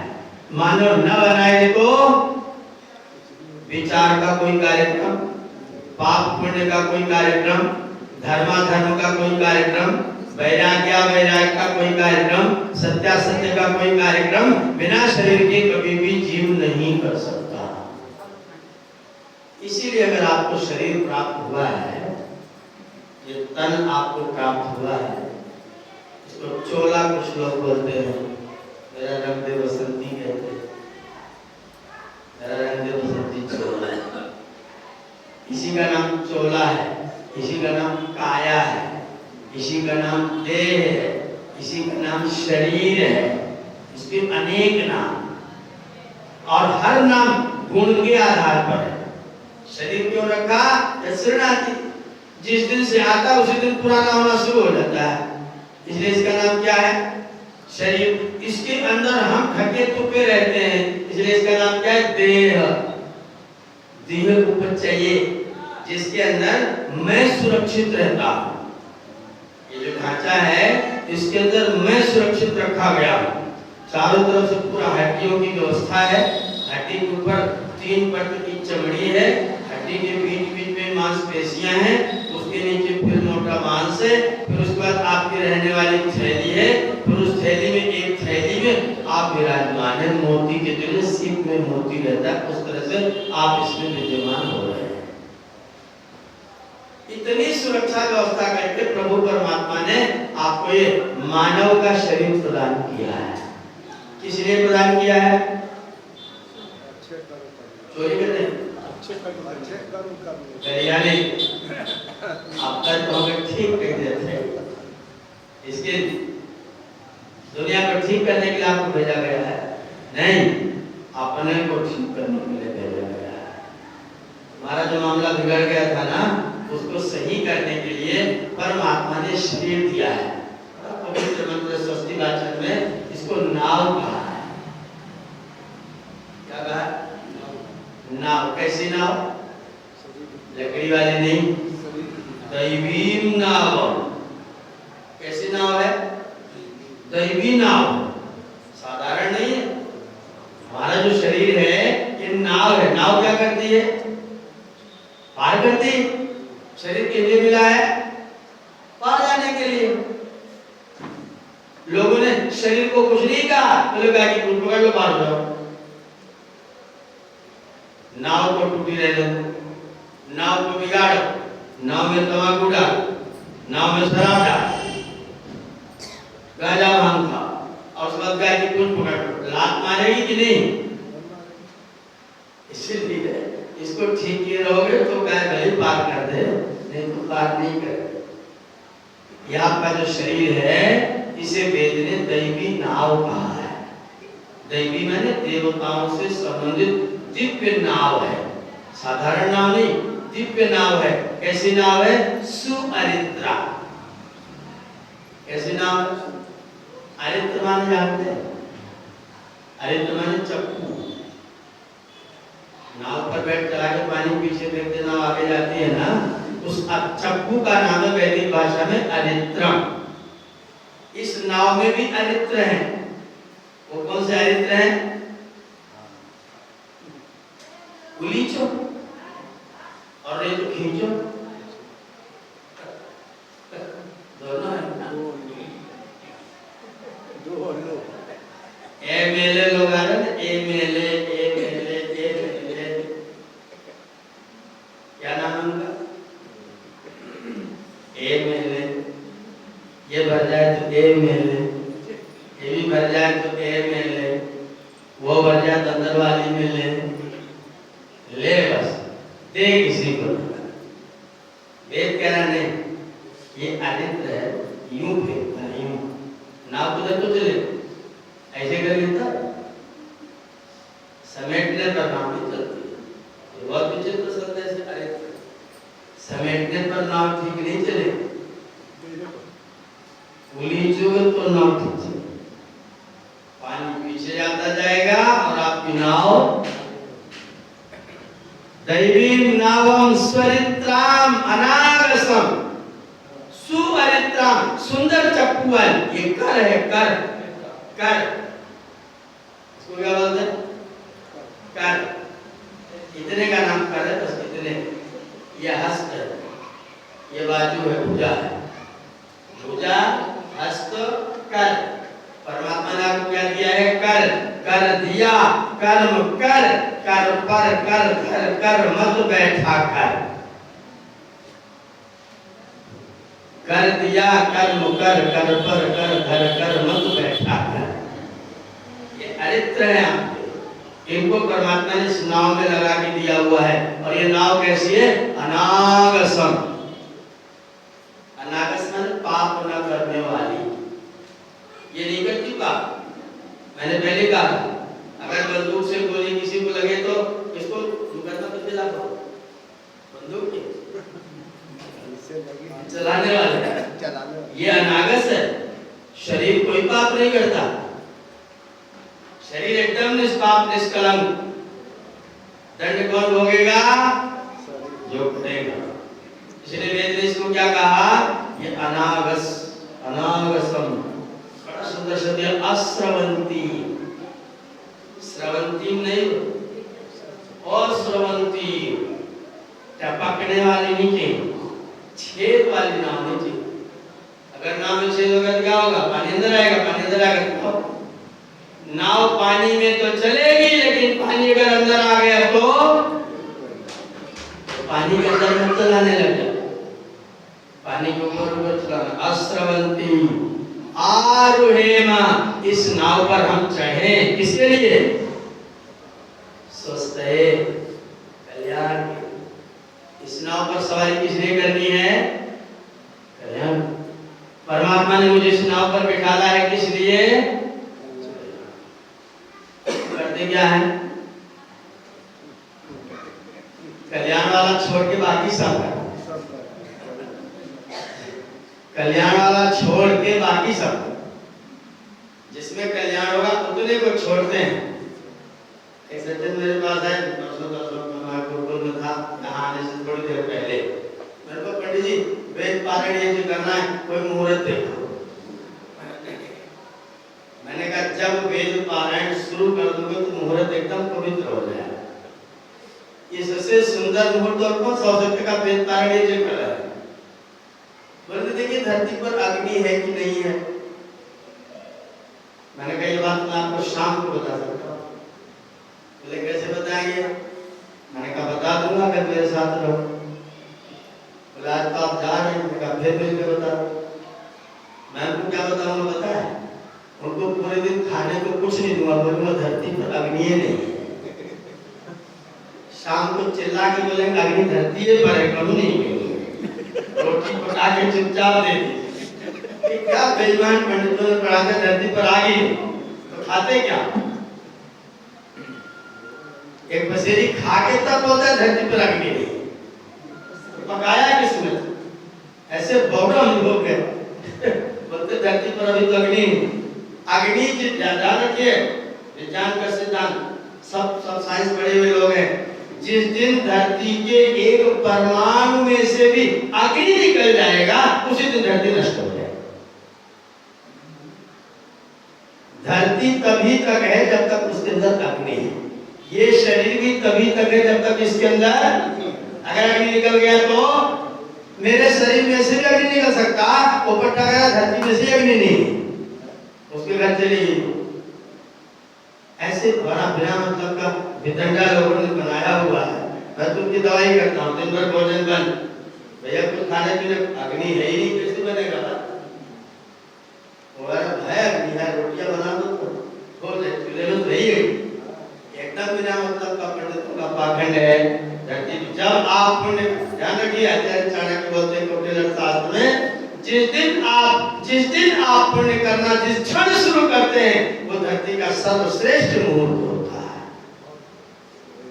मानव न बनाए तो विचार का कोई कार्यक्रम, पाप पुण्य का कोई कार्यक्रम, धर्माधर्म का कोई कार्यक्रम, वैराग्य वैराग्य का कोई कार्यक्रम, सत्यासत्य का कोई कार्यक्रम बिना शरीर के कभी भी जीव नहीं कर सकता। इसीलिए अगर आपको शरीर प्राप्त हुआ है, ये तन आपको प्राप्त हुआ है, इसको चोला कुछ लोग बोलते हैं, मेरा रंग दे बसंती कहते हैं, मेरा रंग दे बसंती चोला है। इसी का नाम चोला है, इसी का नाम काया है, इसी का नाम देह है, इसी का नाम शरीर है। इसके अनेक नाम, और हर नाम गुण के आधार पर है। शरीर क्यों रखा? शरणार्थी जिस दिन से आता उसी दिन पुराना होना शुरू हो जाता है, इसलिए इसका नाम क्या है? शरीर। इसके अंदर हम ढके टुके रहते हैं, इसलिए इसका नाम क्या है? देह। देह ऊपर चाहिए, जिसके अंदर मैं सुरक्षित रहता हूँ। ये जो ढांचा है, इसके अंदर मैं सुरक्षित रखा गया हूँ। चारों तरफ से पूरा हड्डियों की व्यवस्था है। हड्डी के ऊपर 3 परत की चमड़ी है, हड्डी के बीच बीच में मांसपेशियां हैं, उसके नीचे फिर मोटा मांस है, फिर उसके बाद आपकी रहने वाली थैली है, फिर उस थैली में एक थैली में आप विराजमान है। मोती के तरह सिर में मोती रहता है, उस तरह से आप इसमें विद्यमान हो रहे हैं। इतनी सुरक्षा व्यवस्था करके प्रभु परमात्मा ने आपको ये मानव का शरीर प्रदान किया है। किस लिए प्रदान किया है? चोरी करने, आप तो ठीक कह देते। इसके दुनिया को ठीक करने के लिए आपको भेजा गया है? नहीं, अपने को ठीक करने के लिए भेजा गया है। हमारा जो मामला बिगड़ गया था ना, उसको सही करने के लिए परमात्मा ने शरीर दिया है। पवित्र मंत्र स्वस्ति वाचन में इसको नाव कहा है। क्या कहा? नाव। कैसी नाव? लकड़ी वाली नहीं, दैवी नाव। कैसी नाव है? दैवी नाव, साधारण नहीं है। हमारा जो शरीर है ये नाव है। नाव क्या करती है? पार करती है। शरीर के लिए मिला है पार जाने के लिए। लोगों ने शरीर को कुछ नहीं कहा, तो कहा कि तुम पकड़ लो, पार हो जाओ। नाव को टूटी रहने दो, नाव को बिगाड़ो, नाव में तंबाकू डाल, नाव में शराब डाल, गांजा भांग खा, और उसके बाद गाय की पूंछ पकड़ लो, लात मारेगी कि नहीं? इसलिए इसको ठीक किए रहोगे तो गाय भले पार कर दे, नहीं तो पार नहीं करे। यह आपका जो शरीर है, इसे वेद ने दैवी नाव कहा है। दैवी माने देवताओं से संबंधित दिव्य नाव है। साधारण नाव नहीं, दिव्य नाव है। कैसी नाव है? सुअरित्रा। कैसी नाव? अरित्र माने जानते हैं? अरित्र माने चप्पू। नाव पर बैठ चला के पानी पीछे फेंकते, नाव आगे जाती है ना, उस चप्पू का नाम है वैदिक भाषा में अरित्रम। इस नाव में भी अरित्र है। वो कौन से अरित्र हैं? उलीचो और ये तो खींचो, दोनों है ना। एमएलए लोग आ रहे हैं, एमएलए क्या नाम है उनका? एमएलए। ये भर जाए तो एमएलए, ये भी भर जाए तो एमएलए, वो भर जाए तो अंदर वाली में ले बस, दे किसी को। वेद कह रहा नहीं, ये अरित्र है, यूं फेंकना, यूं। नाव उधर तो चले, ऐसे कर लेता समेटने पर नाव नहीं चलती। ये बहुत विचित्र शब्द है। अरे समेटने पर नाव ठीक नहीं चले, उलीचो तो नाव ठीक चले। पानी पीछे जाता जाएगा और आपकी नाव दैवीम नावम स्वरित्राम अनागसम सुअरित्राम, सुंदर चप्पूअल। ये कर है, कर कर, इसको क्या बोलते हैं? कर। इतने का नाम कर है, बस इतने। ये हस्त है, ये बाजू है, भुजा है। भुजा, हस्त, कर। परमात्मा ने आपको क्या दिया है? कर। कर दिया, कर्म कर, कर पर कर, कर कर मत बैठा कर। कर दिया, कर्म कर, कर पर कर, घर कर मत बैठा कर। ये अरित्र है आपके, इनको परमात्मा ने इस नाव में लगा के दिया हुआ है। और ये नाव कैसी है? अनागसम। अनागस माने पाप न करने वाली। ये नहीं करती पाप। मैंने पहले कहा अगर बंदूक से गोली किसी को लगे तो इसको मुकदमा तो दिला दो। बंदूक के चलाने वाले, ये अनागस है। शरीर कोई पाप नहीं करता, शरीर एकदम निष्पाप निष्कलंक। दंड कौन भोगेगा? जो करेगा। इसलिए वेद ने इसको क्या कहा? ये अनागस, अनागसम। बड़ा सुंदर शब्द है, अश्रवंती। श्रवंती नहीं, अश्रवंती। टपकने वाली नहीं, छेद वाली नाव नहीं चाहिए। अगर नाव में छेद होगा तो क्या होगा? पानी अंदर आएगा, पानी अंदर आएगा तो नाव पानी में तो चलेगी, लेकिन पानी अगर अंदर आ गया तो पानी के अंदर मत चलाने लग जाए, पानी के ऊपर चलाना। अश्रवंती आरुहेमा, इस नाव पर हम चढ़े, किसके लिए? स्वस्थ है, कल्याण। इस नाव पर सवारी किसने करनी है? कल्याण। परमात्मा ने मुझे इस नाव पर बिठाला है, किस लिए? करते क्या है? कल्याण वाला छोड़ के बाकी सब है। कल्याण वाला छोड़ के बाकी सब, जिसमें कल्याण होगा उतने को छोड़ते हैं। एक सज्जन मेरे पास है, गुरुकुल में था, यहाँ आने से थोड़ी देर पहले। मेरे को पंडित जी वेद पारायण ये करना है, कोई मुहूर्त देखो। मैंने कहा जब वेद पारायण शुरू कर दोगे तो मुहूर्त एकदम पवित्र हो जाएगा। इससे सुंदर मुहूर्त और कौन सा हो सकता है? वेद पारायण ये कर रहा है। बोलते देखिए धरती पर अग्नि है कि नहीं है? मैंने कहा ये बात मैं आपको शाम को बता सकता हूँ। बोले कैसे बताएंगे? मैंने कहा बता दूंगा अगर मेरे साथ रहो। बोले आज तो आप जा रहे हैं। मैंने कहा फिर मिलकर बता। मैं उनको क्या बताऊंगा पता है? उनको पूरे दिन खाने को कुछ नहीं दूंगा, बोलूंगा धरती पर अग्नि नहीं है। शाम को चिल्ला के बोलेंगे अग्नि धरती पर है, कभी नहीं। रोटी पका के चुपचाप दे दी। क्या बेईमान पंडितों ने पढ़ा के धरती पर आ गई तो खाते क्या? एक पसेरी खा के तब बोलता है धरती पर अग्नि नहीं, तो पकाया किसने? ऐसे बौड़म लोग हैं बोलते धरती पर अभी तो अग्नि नहीं। अग्नि ज्यादा रखिए, विज्ञान का सिद्धांत सब साइंस पढ़े हुए लोग हैं। जिस दिन धरती के एक परमाणु में से भी अग्नि निकल जाएगा उसी दिन धरती नष्ट हो जाएगी। धरती तभी तक है जब तक उसके अंदर अग्नि है। ये शरीर भी तभी तक है जब तक इसके अंदर, अगर अग्नि निकल गया तो मेरे शरीर में से भी अग्नि निकल सकता, ऊपर टकरा धरती में से अग्नि नहीं, उसके घर चली गई। ऐसे बड़ा बिना मतलब का वितंडा लोगों ने बनाया हुआ है। मैं तो उनकी दवाई करता हूँ, दिन भर भोजन बंद, भैया कुछ खाने पीने अग्नि है ही नहीं, कैसे बनेगा? है अग्नि है, रोटियां बना दो तो बोल दे चूल्हे में तो रही है। एकदम बिना मतलब का पंडितों का पाखंड है। जब आप ध्यान रखिए, आचार्य चाणक्य बोलते हैं कौटिल्य शास्त्र में, जिस दिन आप जिस दिन आप पुण्य करना जिस क्षण शुरू करते हैं वो धरती का सर्वश्रेष्ठ मुहूर्त होता है।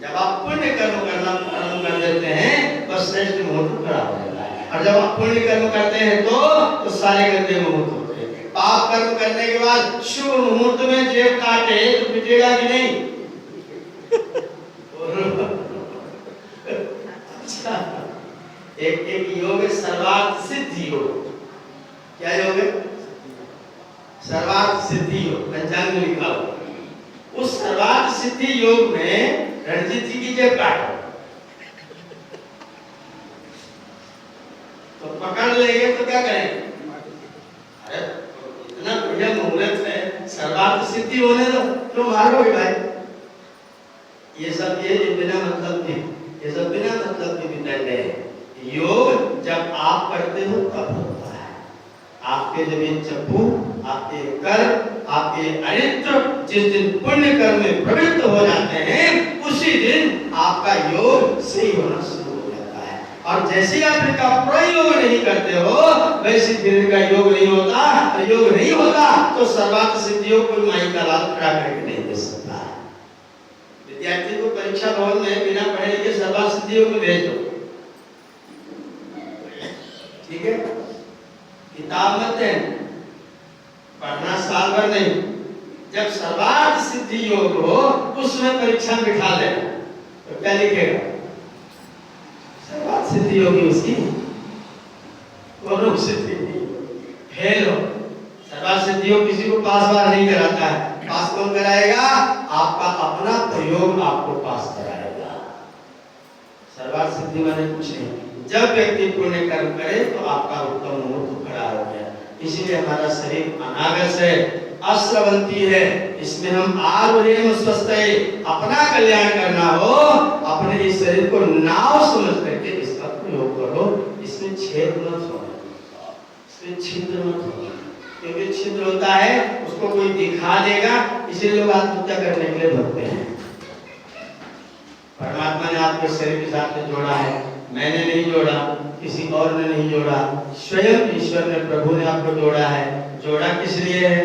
जब आप पुण्य कर्म करना प्रारंभ कर देते हैं तो श्रेष्ठ मुहूर्त खड़ा हो जाता है, और जब आप पुण्य कर्म करते हैं तो सारे गंदे मुहूर्त होते हैं। पाप कर्म करने के बाद शुभ मुहूर्त में जेब काटे तो पिटेगा कि नहीं? अच्छा, एक योग है सर्वार्थ सिद्धि योग। क्या योग है? सर्वार्थ सिद्धि योग, पंचांग में लिखा हुआ। उस सर्वार्थ सिद्धि योग में रणजीत जी की जेब काटो तो पकड़ लेंगे तो क्या करेंगे? अरे इतना बढ़िया मुहूर्त है, सर्वार्थ सिद्धि होने दो तो मारोगे भाई। ये सब ये बिना मतलब के, ये सब बिना मतलब के विदंड है। योग जब आप करते हो तब होता है। आपके जब ये चप्पू, आपके कर, आपके अरित्र जिस दिन पुण्य कर्म में प्रवृत्त हो जाते हैं उसी दिन आपका योग सही होना शुरू हो जाता है। और जैसे आप इनका प्रयोग नहीं करते हो वैसे फिर इनका योग नहीं होता। योग नहीं होता तो सर्वार्थ सिद्धियों को माई का लाल खड़ा करके नहीं दे सकता है। विद्यार्थी को परीक्षा भवन में बिना पढ़े लिखे सर्वार्थ सिद्धियों को भेज दो, ठीक है? किताब मत देना, पढ़ना साल भर नहीं। जब सर्वार्थ सिद्धि योग हो उसमें परीक्षा में बिठा देना तो क्या लिखेगा? सर्वार्थ सिद्धि होगी उसकी, सिद्धि फेल हो। सर्वार्थ सिद्धि योग किसी को पास बार नहीं कराता है। पास कौन कराएगा? आपका अपना प्रयोग आपको पास कराएगा। सर्वार्थ सिद्धि माने कुछ नहीं। जब व्यक्ति पुण्य कर्म करे तो आपका उत्तम मुहूर्त खड़ा हो गया। इसीलिए हमारा शरीर अनागस है, अश्रवंती है, इसमें हम आरुरेम स्वस्थये, अपना कल्याण करना हो अपने इस शरीर को नाव समझ करके इसका प्रयोग करो। इसमें छेद मत हो, इसमें छिद्र मत हो, क्योंकि छिद्र होता है उसको कोई दिखा देगा, इसीलिए लोग आत्महत्या करने के लिए भगते हैं। परमात्मा ने आपके शरीर के साथ में जोड़ा है, मैंने नहीं जोड़ा, किसी और ने नहीं जोड़ा, स्वयं ईश्वर ने, प्रभु ने आपको जोड़ा है। जोड़ा किस लिए है?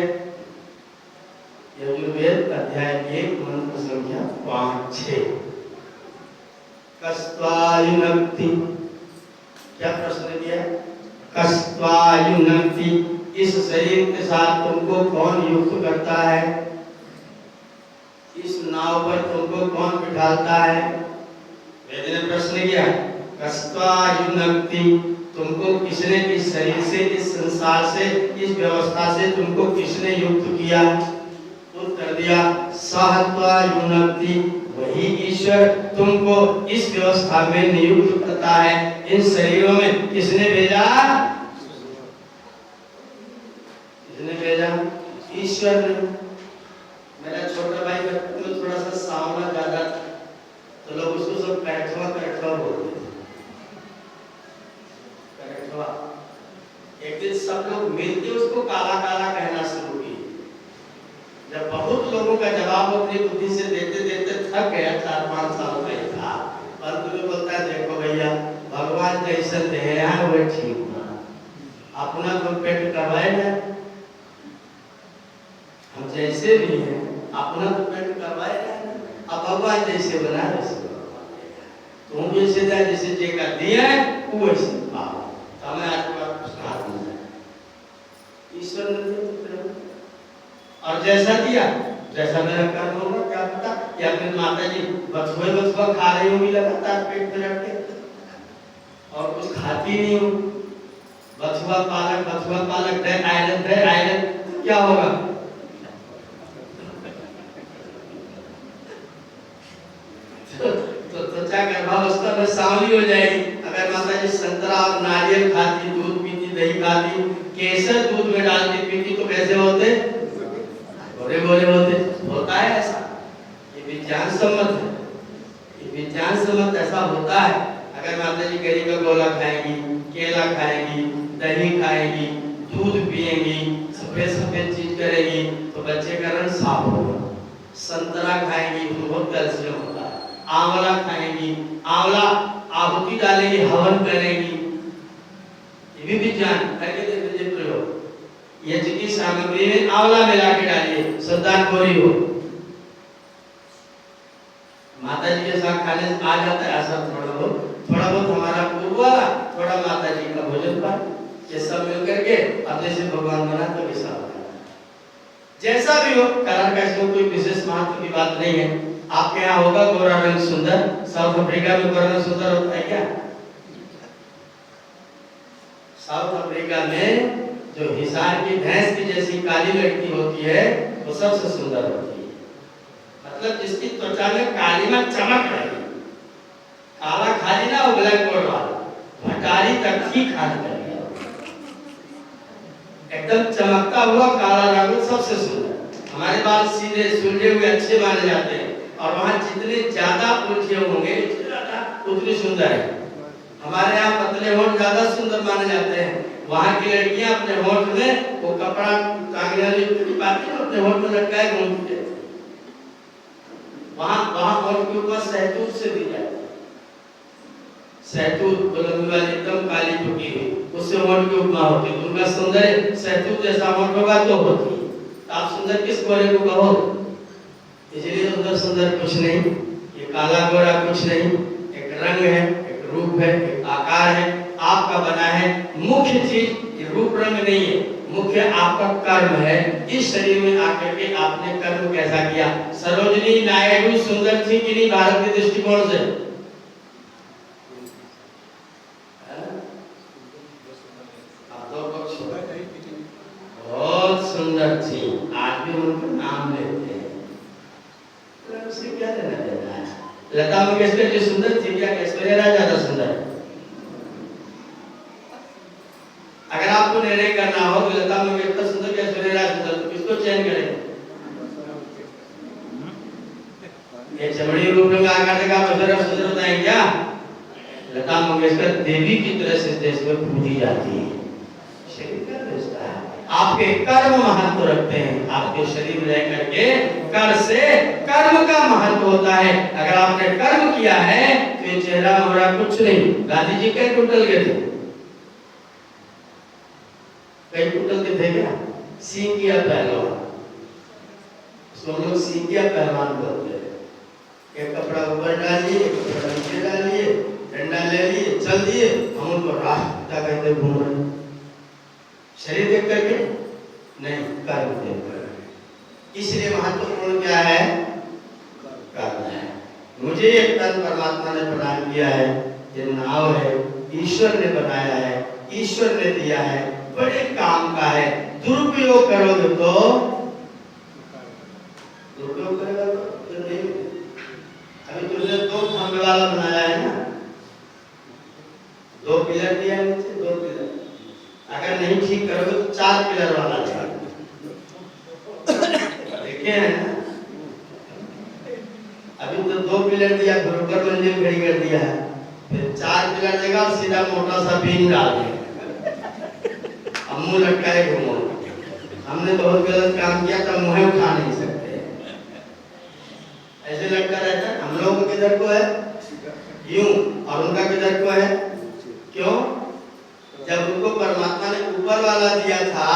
यजुर्वेद अध्याय 1 मंत्र संख्या 5-6। कस्त्वायुनक्ति, क्या प्रश्न किया? कस्त्वायुनक्ति, इस शरीर के साथ तुमको कौन युक्त करता है? इस नाव पर तुमको कौन बिठाता है? वेद ने प्रश्न किया, कस्त्वायुनक्ति, तुमको किसने इस शरीर से, इस संसार से, इस व्यवस्था से तुमको किसने युक्त किया? उत्तर दिया, सहत्वायुनक्ति, वही ईश्वर तुमको इस व्यवस्था में नियुक्त करता है। इन शरीरों में किसने भेजा? किसने भेजा? ईश्वर ने। मेरा छोटा भाई बचपन में थोड़ा सा सांवला ज्यादा था तो लोग उसको सब करठवा करठवा बोलते थे। करठवा। एक दिन सब लोग मिलके उसको काला काला कहना शुरू किए। जब बहुत लोगों का जवाब अपनी बुद्धि से देते देते थक गया, 4-5 साल का ही था, और तुम्हें बोलता है देखो भैया भगवान जैसे दे है वो ठीक ना, अपना तो पेट करवाए ना, हम जैसे भी हैं अपना तो पेट करवाए ना, अब भगवान जैसे बना वैसे तुम जैसे जाए, जैसे जे का दिया है वो वैसे पाओ। तो हमें आज के बाद कुछ कहा नहीं, ईश्वर ने दिया तो फिर और जैसा दिया जैसा मेरा कर्म होगा, क्या पता, या फिर माता जी बथुआ खा रही होंगी लगातार पेट में रख के और कुछ खाती नहीं हो, बथुआ पालक ड्राई आयरन क्या होगा? तो त्वचा गर्भावस्था में सांवली हो जाएगी। अगर माता जी संतरा और नारियल खाती, दूध पीती, दही खाती, केसर दूध में डाल के पीती तो कैसे होते? गोरे होते। होता है ऐसा, ये विज्ञान सम्मत है, ये विज्ञान सम्मत ऐसा होता है। अगर माता जी गरी का गोला खाएंगी, केला खाएंगी, दही खाएंगी, दूध पिएंगी, सफेद चीज करेगी तो बच्चे का रंग साफ होगा। संतरा खाएंगी तो बहुत कैल्शियम होता है। आंवला खाएंगी, आंवला आहुति डालेंगी, हवन करेंगी, ये भी विज्ञान करके देख लीजिए प्रयोग। यज्ञ की सामग्री में आंवला मिला के डालिए, संतान पूरी हो। माता जी के साथ खाने से आ जाता है ऐसा थोड़ा बहुत हमारा पूर्व वाला, थोड़ा माता जी का भोजन पाए, ये सब मिल करके अपने से भगवान बना तो विसा होता है। जैसा भी हो, कलर का इसमें कोई विशेष महत्व की बात नहीं है। आपके यहाँ होगा गोरा रंग सुंदर, साउथ अफ्रीका में गोरा रंग सुंदर होता है क्या? साउथ अफ्रीका में जो हिसार की भैंस की जैसी काली लड़की होती है वो सबसे सुंदर होती है, मतलब जिसकी त्वचा में कालीमा चमक रही, काला खाली ना वो ब्लैक बोर्ड वाला, भटारी तक ही खाली कर गया, एकदम चमकता हुआ काला रंग सबसे सुंदर। हमारे बाल सीधे सुलझे हुए अच्छे माने जाते हैं, और वहाँ जितने ज्यादा उलझे होंगे उतनी सुंदर है। हमारे यहाँ पतले होंठ ज्यादा सुंदर माने जाते हैं, वहाँ की लड़कियां अपने होंठ में वो कपड़ा टांगने वाली पाती है, अपने होंठ में लटकाए घूमती है। वहाँ होंठ के ऊपर सहतूत से दी जाती है, सहतूत बुलंदी वाली एकदम काली टुकी हुई, उससे होंठ की उपमा होती है। उनका सौंदर्य सहतूत जैसा होंठ होगा तो होती है। तो आप सुंदर किस गोरे को कहो? इसलिए सुंदर सुंदर कुछ नहीं, ये काला गोरा कुछ नहीं, एक रंग है, एक रूप है, एक आकार है, आपका बना है। मुख्य चीज ये रूप रंग नहीं है, मुख्य आपका कर्म है। इस शरीर में आकर के आपने कर्म कैसा किया? सरोजिनी नायडू सुंदर थी कि नहीं भारत के दृष्टिकोण से? बहुत सुंदर थी, आज भी उनका नाम लेते हैं, तो उससे क्या लेना देना है? लता मंगेशकर जी सुंदर थी क्या? ऐश्वर्या राय ज्यादा सुंदर? अगर आपको निर्णय करना हो कि लता मंगेशकर सुंदर या ऐश्वर्या राय सुंदर, तो किसको चयन करें? ये चमड़ी रूप रंग आकार का ऐश्वर्या सुंदर होता है क्या? लता मंगेशकर देवी की तरह से देश में पूजी जाती है। शरीर का रिश्ता है, आपके कर्म महत्व रखते हैं, आपके शरीर में रह करके कर से कर्म का महत्व होता है। अगर आपने कर्म किया है तो ये चेहरा मोहरा कुछ नहीं। गांधी जी कई कुंटल के थे, कई कुंटल के थे क्या? सींगिया पहलवान, उसको हम लोग सींगिया पहलवान बोलते हैं। एक कपड़ा ऊपर डालिए, एक कपड़ा नीचे डालिए, डंडा ले लिए, चल दिए, हम उनको राष्ट्रपिता कहते घूम रहे। शरीर देख करके नहीं, कर्म देख कर। इसलिए महत्वपूर्ण क्या है? कर्म है। मुझे एक तन परमात्मा ने प्रदान किया है, ये नाव है, ईश्वर ने बनाया है, ईश्वर ने दिया है, बड़े काम का है। दुरुपयोग करोगे तो दुरुपयोग करेगा तो नहीं। अभी तुमने 2 खंभे वाला बनाया है ना, 2 पिलर दिया है नीचे, 2 पिलर, अगर नहीं ठीक करोगे तो 4 पिलर वाला है, देखे हैं ना? अभी तो 2 पिलर दिया, फिर ऊपर मंजिल खड़ी कर दिया है, फिर 4 पिलर देगा और सीधा मोटा सा बीम डाल देगा, मुंह लटकाए घूमो। हमने बहुत गलत काम किया तो मुंह उठा नहीं सकते, ऐसे लगता रहता है। हम लोगों को किधर को है यूं, और उनका किधर को है क्यों? जब उनको परमात्मा ने ऊपर वाला दिया था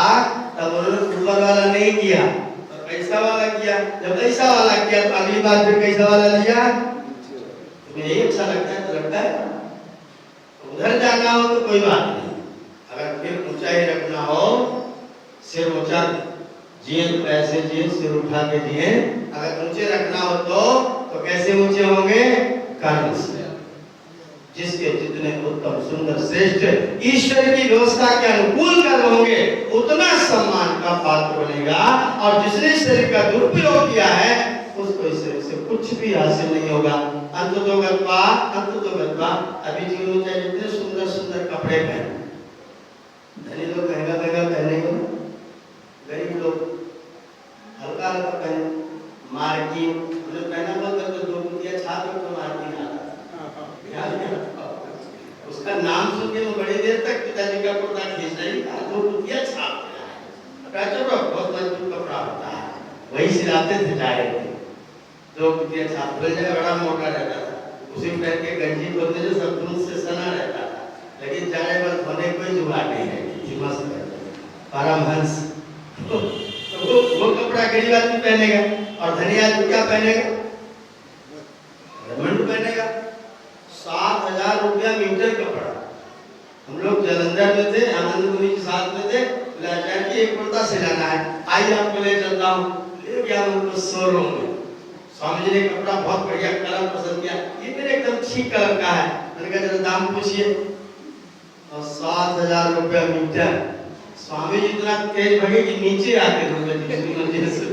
तब उन्होंने ऊपर वाला नहीं किया, तो कैसा वाला किया। जब ऐसा वाला किया तो अगली बार फिर कैसा वाला लिया। तुम्हें यही अच्छा लगता है तो लगता है, उधर जाना हो तो कोई बात नहीं, अगर फिर ऊंचाई रखना हो, सिर ऊंचा जिए तो ऐसे जिए, सिर उठा के जिए। अगर ऊंचे रखना हो तो कैसे ऊंचे होंगे? कर्म से। जिसके जितने उत्तम सुंदर श्रेष्ठ ईश्वर की व्यवस्था के अनुकूल कर्म होंगे उतना सम्मान का पात्र बनेगा। और जिसने शरीर का दुरुपयोग किया है उसको इस शरीर से कुछ भी हासिल नहीं होगा। अंततोगत्वा अभी जीवन में जितने सुंदर सुंदर कपड़े पहने, धनी लोग महंगा महंगा पहनेंगे, गरीब लोग हल्का हल्का पहने। मार्किन उन्हें पहना बोलते तो 2 कुतिया छात्र को मार्किन आता, उसका नाम सुन के मैं बड़ी देर तक पिताजी का कुर्ता खींच रही, 2 कुतिया छात्र बहुत मजबूत कपड़ा होता है, वही सिलाते थे जाए थे। 2 कुतिया छात्र बड़ा मोटा रहता था, उसी पहन के गंजी बोलते थे, सब दूध से सना रहता था, लेकिन जाने पर धोने कोई जुगाड़ नहीं है। परमहंस तो वो कपड़ा गरीब आदमी पहनेगा और धनी आदमी क्या पहनेगा? रमंड पहनेगा। 7,000 रुपया मीटर कपड़ा। हम लोग जालंधर में थे, आनंद मुनि के साथ में थे, लाचार की एक कुर्ता सिलाना है, आइए आपको ले चलता हूँ। ले गया उनको शोरूम में। स्वामी जी ने कपड़ा बहुत बढ़िया कलर पसंद किया, ये मेरे एकदम ठीक कलर का है। मैंने कहा जरा दाम पूछिए, और 7,000 रुपया मीटर। स्वामी जी इतना तेज भगे कि नीचे आके रुके दूसरी मंजिल से।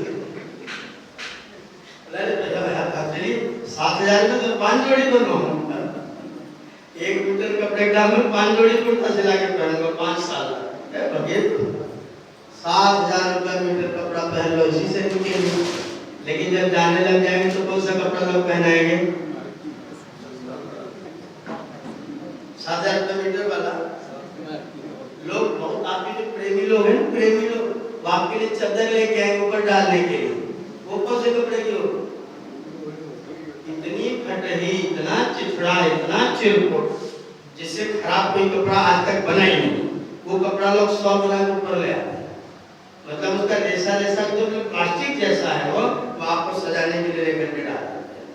चलिए 7,000 में तो 5 जोड़ी दोनों, 1 मीटर कपड़े का मैं 5 जोड़ी कुर्ता सिला के पहनूंगा 5 साल तक। भगे 7,000 रुपया मीटर कपड़ा पहन लो, इसी से निकलेंगे। लेकिन जब जाने लग जाएंगे तो कौन सा कपड़ा लोग पहनाएंगे? 7,000 रुपया मीटर वाला। लोग बहुत, आपके जो प्रेमी लोग हैं, प्रेमी लोग, वो आपके लिए चादर लेके आएंगे ऊपर डालने के लिए। वो कौन से कपड़े की हो? इतनी फटही, इतना चिथड़ा, इतना चिरकुट, जिससे खराब कोई कपड़ा आज तक बना ही नहीं। वो कपड़ा लोग 100 गुना ऊपर ले आते हैं। मतलब उसका रेशा जो प्लास्टिक जैसा है वो आपको सजाने के लिए लेकर के डाल देते हैं।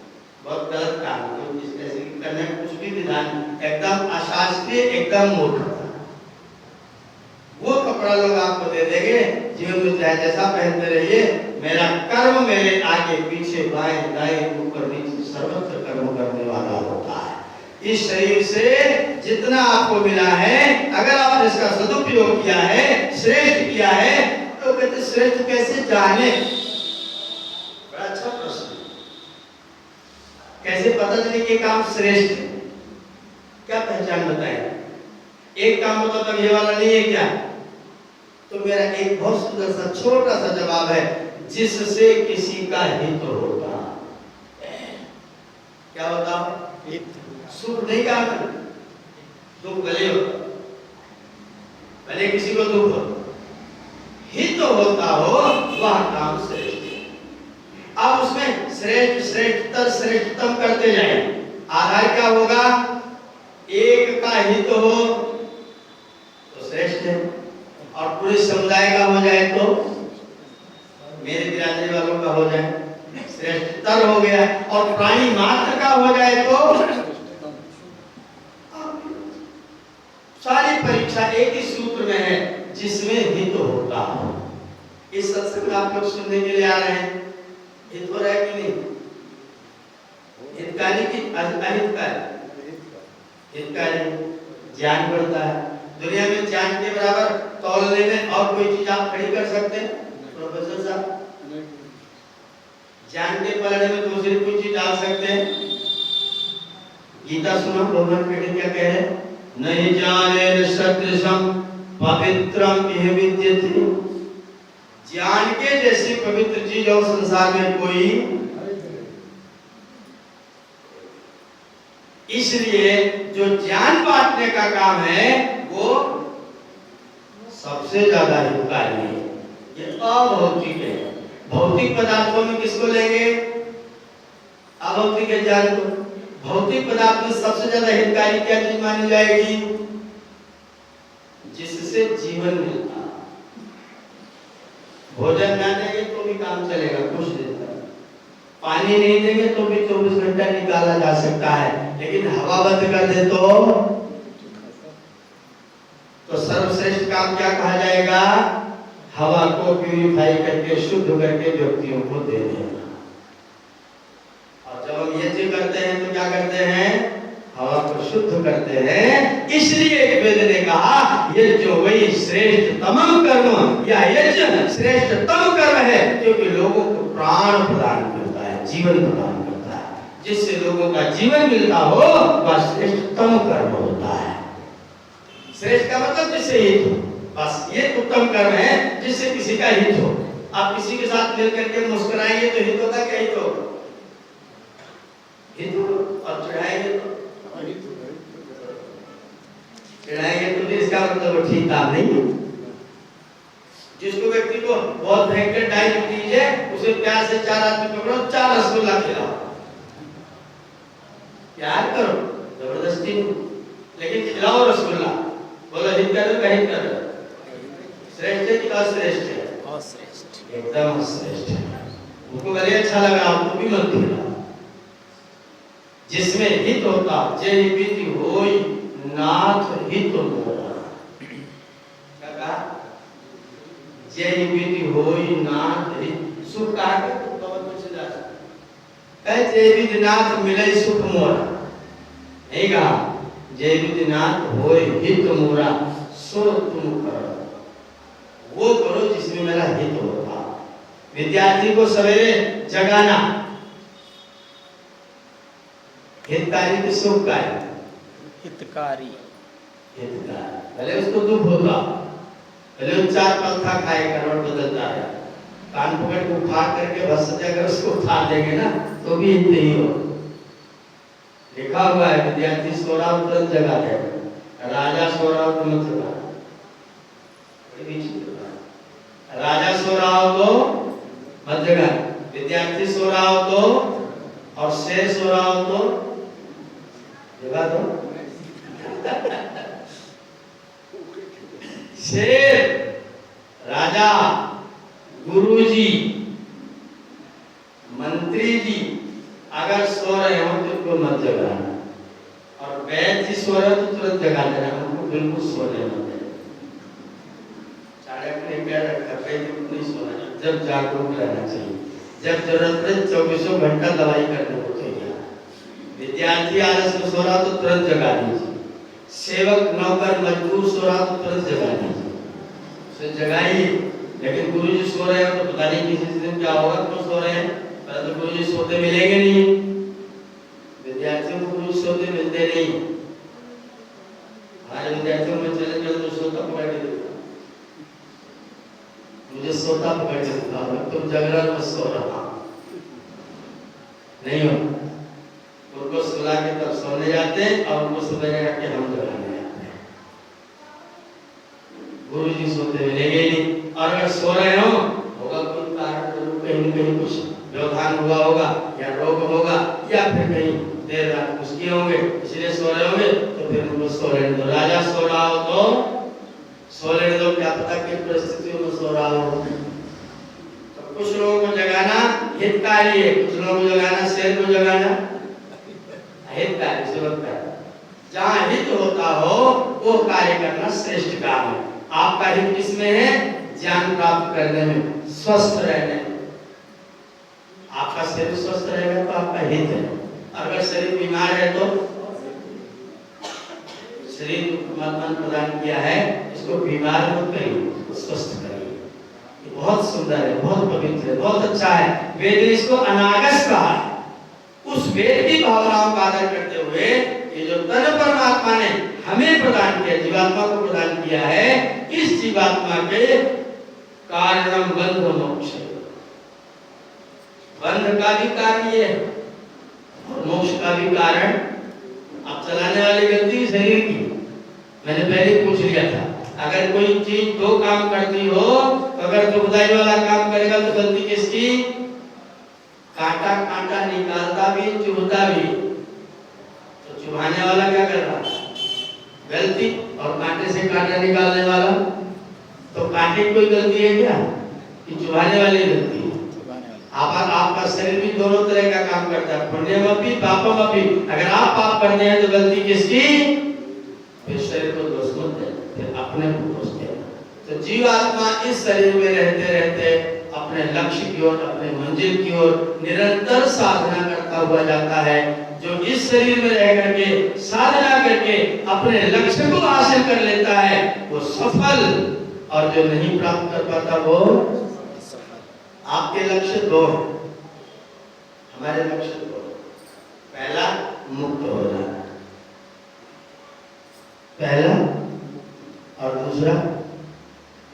बहुत गलत काम है। इस ऐसे करने का कुछ भी विधान एकदम अशास्त्रीय, एकदम मूर्ख। वो कपड़ा लोग आपको दे देंगे, जीवन में चाहे जैसा पहनते रहिए, मेरा कर्म मेरे आगे पीछे बाएं दाएं ऊपर नीचे सर्वत्र कर्म करने वाला होता है। इस शरीर से जितना आपको मिला है, अगर आपने इसका सदुपयोग किया है, श्रेष्ठ किया है, तो कहते श्रेष्ठ कैसे जाने? बड़ा अच्छा प्रश्न। कैसे पता चले कि काम श्रेष्ठ है? क्या पहचान बताए? एक काम बताओ तब ये वाला नहीं है क्या? तो मेरा एक बहुत सुंदर सा छोटा सा जवाब है, जिससे किसी का हित होगा। क्या बताओ? सुख नहीं कहा, दुख भले होता, भले किसी को दुख हो, हित होता हो, वह काम श्रेष्ठ है। अब उसमें श्रेष्ठ, श्रेष्ठतर, श्रेष्ठतम करते जाए। आधार क्या होगा? एक का हित हो तो श्रेष्ठ है, और पूरे समुदाय का हो जाए तो, मेरे बिरादरी वालों का हो जाए, श्रेष्ठतर हो गया। और प्राणी मात्र का हो जाए तो सारी परीक्षा एक ही सूत्र में है, जिसमें हित होता हो। इस सत्संग आप लोग सुनने के लिए आ रहे हैं, हित हो रहा है कि नहीं? हितकारी की अहितकारी? हितकारी ज्ञान बढ़ता है। दुनिया में ज्ञान के बराबर तौलने में और कोई चीज आप खड़ी कर सकते हैं? प्रोफेसर साहब, ज्ञान के पलड़े में दूसरी कोई चीज डाल सकते हैं? गीता सुनो, भगवान कृष्ण क्या कह रहे हैं? नहीं जाने सदृशम पवित्रम इह विद्यते। ज्ञान के जैसी पवित्र चीज और संसार में कोई। इसलिए जो ज्ञान बांटने का काम है वो सबसे ज्यादा हितकारी है। ये अभौतिक है। भौतिक पदार्थों में किसको लेंगे? अभौतिक ज्ञान को। भौतिक पदार्थ में सबसे ज्यादा हितकारी क्या चीज मानी जाएगी? जिससे जीवन मिलता। भोजन ना देंगे तो भी काम चलेगा कुछ देर तक, पानी नहीं देंगे तो भी 24 घंटा निकाला जा सकता है, लेकिन हवा बंद कर दे तो सर्वश्रेष्ठ काम क्या कहा जाएगा? हवा को प्यूरिफाई करके, शुद्ध करके व्यक्तियों को दे देना। और जब हम यज्ञ करते हैं तो क्या करते हैं? हवा को शुद्ध करते हैं। इसलिए वेद ने कहा यज्ञ वही श्रेष्ठतम कर्म, या यज्ञ श्रेष्ठतम कर्म है, क्योंकि लोगों को प्राण प्रदान करता है, जीवन प्रदान करता है। जिससे लोगों का जीवन मिलता हो वह श्रेष्ठतम कर्म होता है। श्रेष्ठ का मतलब जिससे हित हो, बस ये उत्तम कर्म है जिससे किसी का हित हो। आप किसी के साथ मिलकर के मुस्कुराएंगे तो हित होगा क्या? हित होगा, हित हो। और चढ़ाएंगे तो इसका मतलब ठीक काम नहीं। जिसको व्यक्ति को बहुत भयंकर डायबिटीज है, उसे प्यार से 4 आदमी पकड़ो, 4 रसगुल्ला खिलाओ, प्यार करो, जबरदस्ती नहीं, लेकिन खिलाओ रसगुल्ला। बोलो हित कर, कहीं कर, श्रेष्ठ है कि अश्रेष्ठ है? सर्वश्रेष्ठ। एकदम श्रेष्ठ है। उनको बड़े अच्छा लगा, आपको भी मत देना। जिसमें हित होता जय विधि होई नाथ हित मोरा। क्या कहा? जय विधि होई नाथ हित सुख कहा के तो कवर कुछ जा कहे जय विधि नाथ मिले सुख मोरा। नहीं कहा जय विधि नाथ होई हित मोरा सो तुम करो, वो करो जिसमें मेरा हित होता। विद्यार्थी को सवेरे जगाना हितकारी की शुभकारी, हितकारी, हितकारी। पहले उसको दुख होता, पहले वो 4 पलथा खाए करवट बदलता है, कान पकड़ को उठा करके बस अगर उसको उठा देंगे ना तो भी हित नहीं हो। लिखा हुआ है विद्यार्थी सो रहा हो तुरंत जगा दे, राजा सो रहा हो तो मत जगा। राजा सो रहा हो तो मत जगा, विद्यार्थी सो रहा हो तो, और शेर सो रहा हो तो जगा दो। शेर, राजा, गुरुजी, मंत्री जी अगर सो रहे हो तो उनको मत जगाना, और वैद्य जी सो रहे हो तो तुरंत जगा देना, उनको बिल्कुल सोने मत देना। चाणक्य ने क्या रखा, वैद्य को नहीं सोना, जब जागरूक रहना चाहिए, जब जरूरत पड़े 24 घंटा दवाई करने को चाहिए। विद्यार्थी आलस में सो रहा तो तुरंत जगा दीजिए, सेवक नौकर मजदूर सो रहा तो तुरंत जगा दीजिए, उसे जगाइए। लेकिन गुरुजी सो रहे हो तो पता नहीं किसी दिन क्या होगा, क्यों सो रहे हैं, परंतु गुरुजी सोते मिलेंगे नहीं, विद्यार्थियों को गुरु सोते मिलते नहीं। हमारे विद्यार्थियों में चले चले तो सोता पकड़ के देता, मुझे सोता पकड़ के देता, तुम जागरण में सो रहा नहीं हो। उनको सुला के तब सोने जाते हैं और उनको सुबह के हम जगाने जाते हैं। गुरु जी सोते मिलेंगे नहीं, और अगर सो रहे हो होगा कोई कारण जरूर, कहीं न कहीं कुछ व्यवधान हुआ होगा या रोग होगा, या फिर कहीं देर रात मुश्किल होंगे, इसलिए सो रहे होंगे तो फिर उनको सो लेने दो। राजा सो रहा हो तो सो लेने दो, क्या पता किन परिस्थितियों में सो रहा हो। तो कुछ लोगों को जगाना हितकारी है, कुछ लोगों को जगाना शेर को जगाना हितकारी से होता है। जहाँ हित होता हो वो कार्य करना श्रेष्ठ काम है। आपका हित किसमें है? ज्ञान प्राप्त करने में, स्वस्थ रहने में। आपका शरीर स्वस्थ रहेगा तो आपका हित है। अगर शरीर बीमार है तो शरीर परमात्मा ने प्रदान किया है, इसको बीमार मत करिए, स्वस्थ करिए। ये बहुत सुंदर है, बहुत पवित्र है, बहुत अच्छा है। वेद ने इसको अनागस कहा है। उस वेद की भावनाओं का आदर करते हुए ये जो तन परमात्मा ने हमें प्रदान किया, जीवात्मा को प्रदान किया है, इस जीवात्मा के कारणम बंध मोक्ष, बंध का भी कारण ये है और मोक्ष का भी कारण। आप चलाने वाली गलती शरीर की, मैंने पहले पूछ लिया था, अगर कोई चीज 2 काम करती हो तो अगर दुखदाई वाला काम करेगा तो गलती किसकी? कांटा कांटा निकालता भी चुभता भी, तो चुभाने वाला क्या कर रहा है? गलती। और कांटे से कांटा निकालने वाला, तो कांटे की कोई गलती है क्या कि चुभाने वाली गलती है? आपका शरीर भी दोनों तरह का काम करता है, पुण्यम अपि पापम अपि। अगर आप पाप करते हैं तो गलती किसकी? फिर शरीर को दोष मत देना, फिर अपने को दोष देना। तो जीवात्मा इस शरीर में रहते रहते अपने लक्ष्य की ओर, अपने मंजिल की ओर निरंतर साधना करता हुआ जाता है। जो इस शरीर में रह करके साधना करके अपने लक्ष्य को हासिल कर लेता है वो सफल, और जो नहीं प्राप्त कर पाता वो आपके लक्ष्य 2, हमारे लक्ष्य 2। पहला मुक्त हो जाना, पहला, और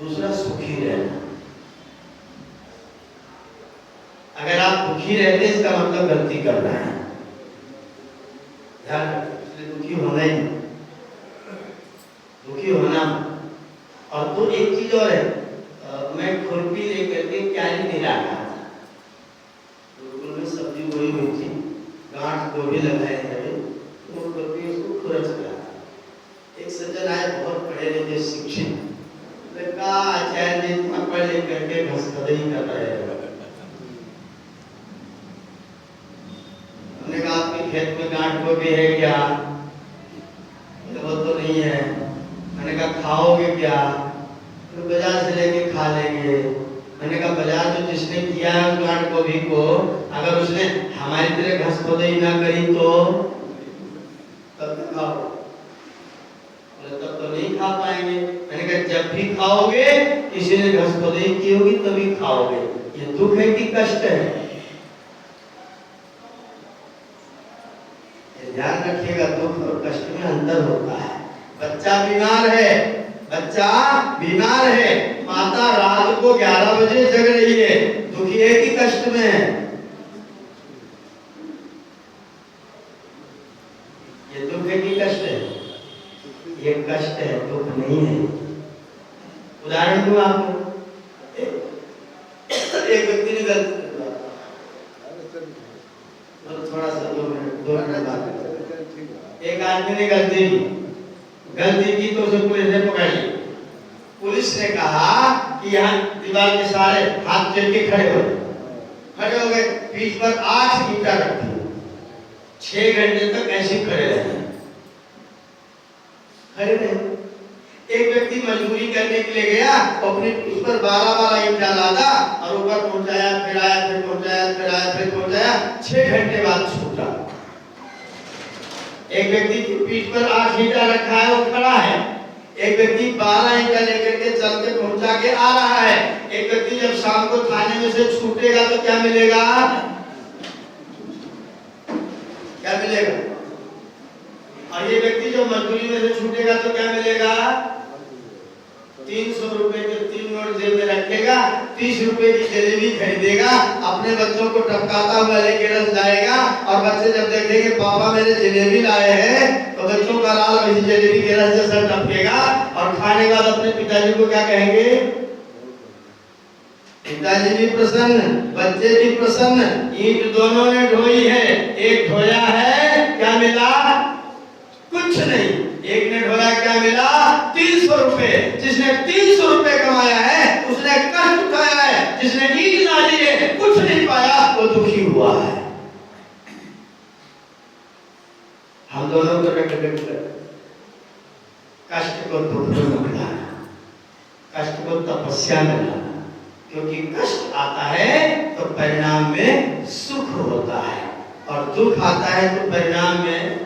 दूसरा सुखी रहना। अगर आप दुखी रहते इसका मतलब गलती कर रहे हैं, ध्यान रखिए, दुखी होना ही, दुखी होना। और तो एक चीज और है, मैं खुरपी लेकर के क्यारी नहीं रखा था, गुरुकुल में सब्जी बोई हुई थी, गांठ गोभी लगाए थे, तो खुरपी उसको खुरच रहा था। एक सज्जन आए, बहुत पढ़े लिखे शिक्षित, आचार्य जी इतना पढ़ लिख करके खेत में गांठ गोभी है क्या? वो तो नहीं है। मैंने कहा खाओगे क्या? तो बाजार से लेके खा लेंगे। मैंने कहा बाजार में जिसने किया है उस गांठ गोभी को, अगर उसने हमारी तरह घास खोदाई ना करी तो तब खाओ। तब तो नहीं खा पाएंगे। मैंने कहा जब भी खाओगे किसी ने घास खोदाई की होगी तभी खाओगे। ये दुख है कि कष्ट है? ध्यान रखिएगा, दुख और कष्ट में अंतर होता है। बच्चा बीमार है, बच्चा बीमार है, माता रात को 11 बजे जग रही है, दुखी है कि कष्ट में है? ये दुख है कि कष्ट है? ये कष्ट है, दुख नहीं है। उदाहरण दूं आपको, एक व्यक्ति ने गलती, थोड़ा सा 2 मिनट बात, एक आदमी ने गलती की तो उसे पुलिस ने पकड़ ली। पुलिस ने कहा कि यहाँ दीवार के सारे हाथ जोड़ के खड़े हो गए, पीठ पर 8 ईंटा रखी, 6 घंटे तक ऐसे खड़े रहे। एक व्यक्ति मजदूरी करने के लिए गया, अपने उस पर 12 ईंटा लादा और ऊपर पहुंचाया, फिर आया, फिर पहुंचाया, फिर आया, फिर पहुंचाया, 6 घंटे बाद छूटा। एक व्यक्ति की पीठ पर 8 ईंटा रखा है, वो खड़ा है। एक व्यक्ति 12 ईंटा लेकर के चल के पहुंचा के आ रहा है। एक व्यक्ति जब शाम को थाने में से छूटेगा तो क्या मिलेगा? क्या मिलेगा? और ये व्यक्ति जो मजदूरी में से छूटेगा तो क्या मिलेगा? 300 रुपए के 3 नोट जेब में रखेगा, 30 रुपए की जलेबी खरीदेगा, अपने बच्चों को टपकाता हुआ लेके रस जाएगा, और बच्चे जब देखेंगे पापा मेरे जलेबी लाए हैं, तो बच्चों का लाल वही जलेबी के रस जैसा टपकेगा, और खाने के बाद अपने पिताजी को क्या कहेंगे? पिताजी भी प्रसन्न, बच्चे भी प्रसन्न। ईंट दोनों ने ढोई है, एक ढोया है, क्या मिला? कुछ नहीं। एक ने ढोया, क्या मिला? 300 रुपए। जिसने 300 रुपए कमाया है उसने कष्ट उठाया है, जिसने ईंट ना ली है, कुछ नहीं पाया, वो दुखी हुआ है। हम दोनों को कष्ट को दुख में मिलाना, कष्ट को तपस्या में लाना, क्योंकि कष्ट आता है तो परिणाम में सुख होता है, और दुख आता है तो परिणाम में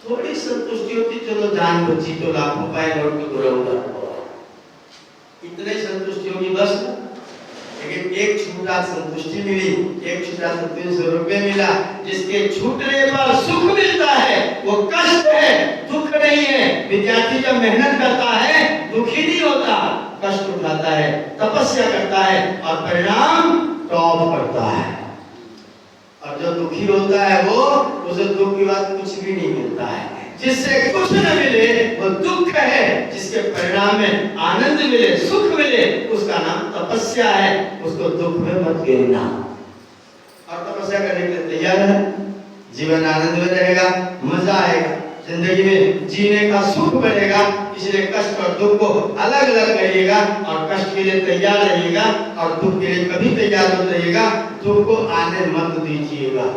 थोड़ी संतुष्टि होती। चलो जान बची तो लाखों पाए नोट में गुरौदा, इतने संतुष्टि होगी बस। लेकिन एक छूटा संतुष्टि मिली, एक छूटा 300 रुपए मिला। जिसके छूटने पर सुख मिलता है वो कष्ट है, दुख नहीं है। विद्यार्थी जब मेहनत करता है दुखी नहीं होता, कष्ट उठाता है, तपस्या करता है, और परिणाम टॉप करता है। और जो दुखी होता है वो, उसे दुख की बात कुछ भी नहीं मिलता है। जिससे कुछ न मिले वो दुख है, जिसके परिणाम में आनंद मिले, सुख मिले, उसका नाम तपस्या है। उसको दुख में मत गिरना, और तपस्या करने के लिए तैयार है। जीवन आनंद में रहेगा, मजा आएगा, जिंदगी में जीने का सुख बढ़ेगा। इसलिए कष्ट और दुख को अलग अलग करिएगा, और कष्ट के लिए तैयार रहिएगा, और दुख के लिए कभी तैयार मत रहिएगा। दुख को आने मत दीजिएगा।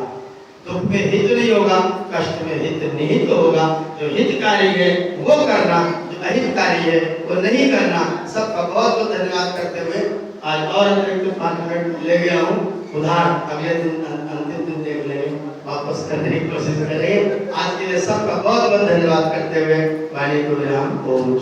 दुख में हित नहीं होगा, कष्ट में हित निहित होगा। जो हितकारी है वो करना, जो अहितकारी है वो नहीं करना। सबका बहुत बहुत धन्यवाद करते हुए आज और अतिरिक्त 5 मिनट ले गया हूँ। उधार अगले दिन, अंतिम दिन देख लेंगे, वापस करने की कोशिश करेंगे। आज के लिए सबका बहुत बहुत धन्यवाद करते हुए वाणी को विराम। ओम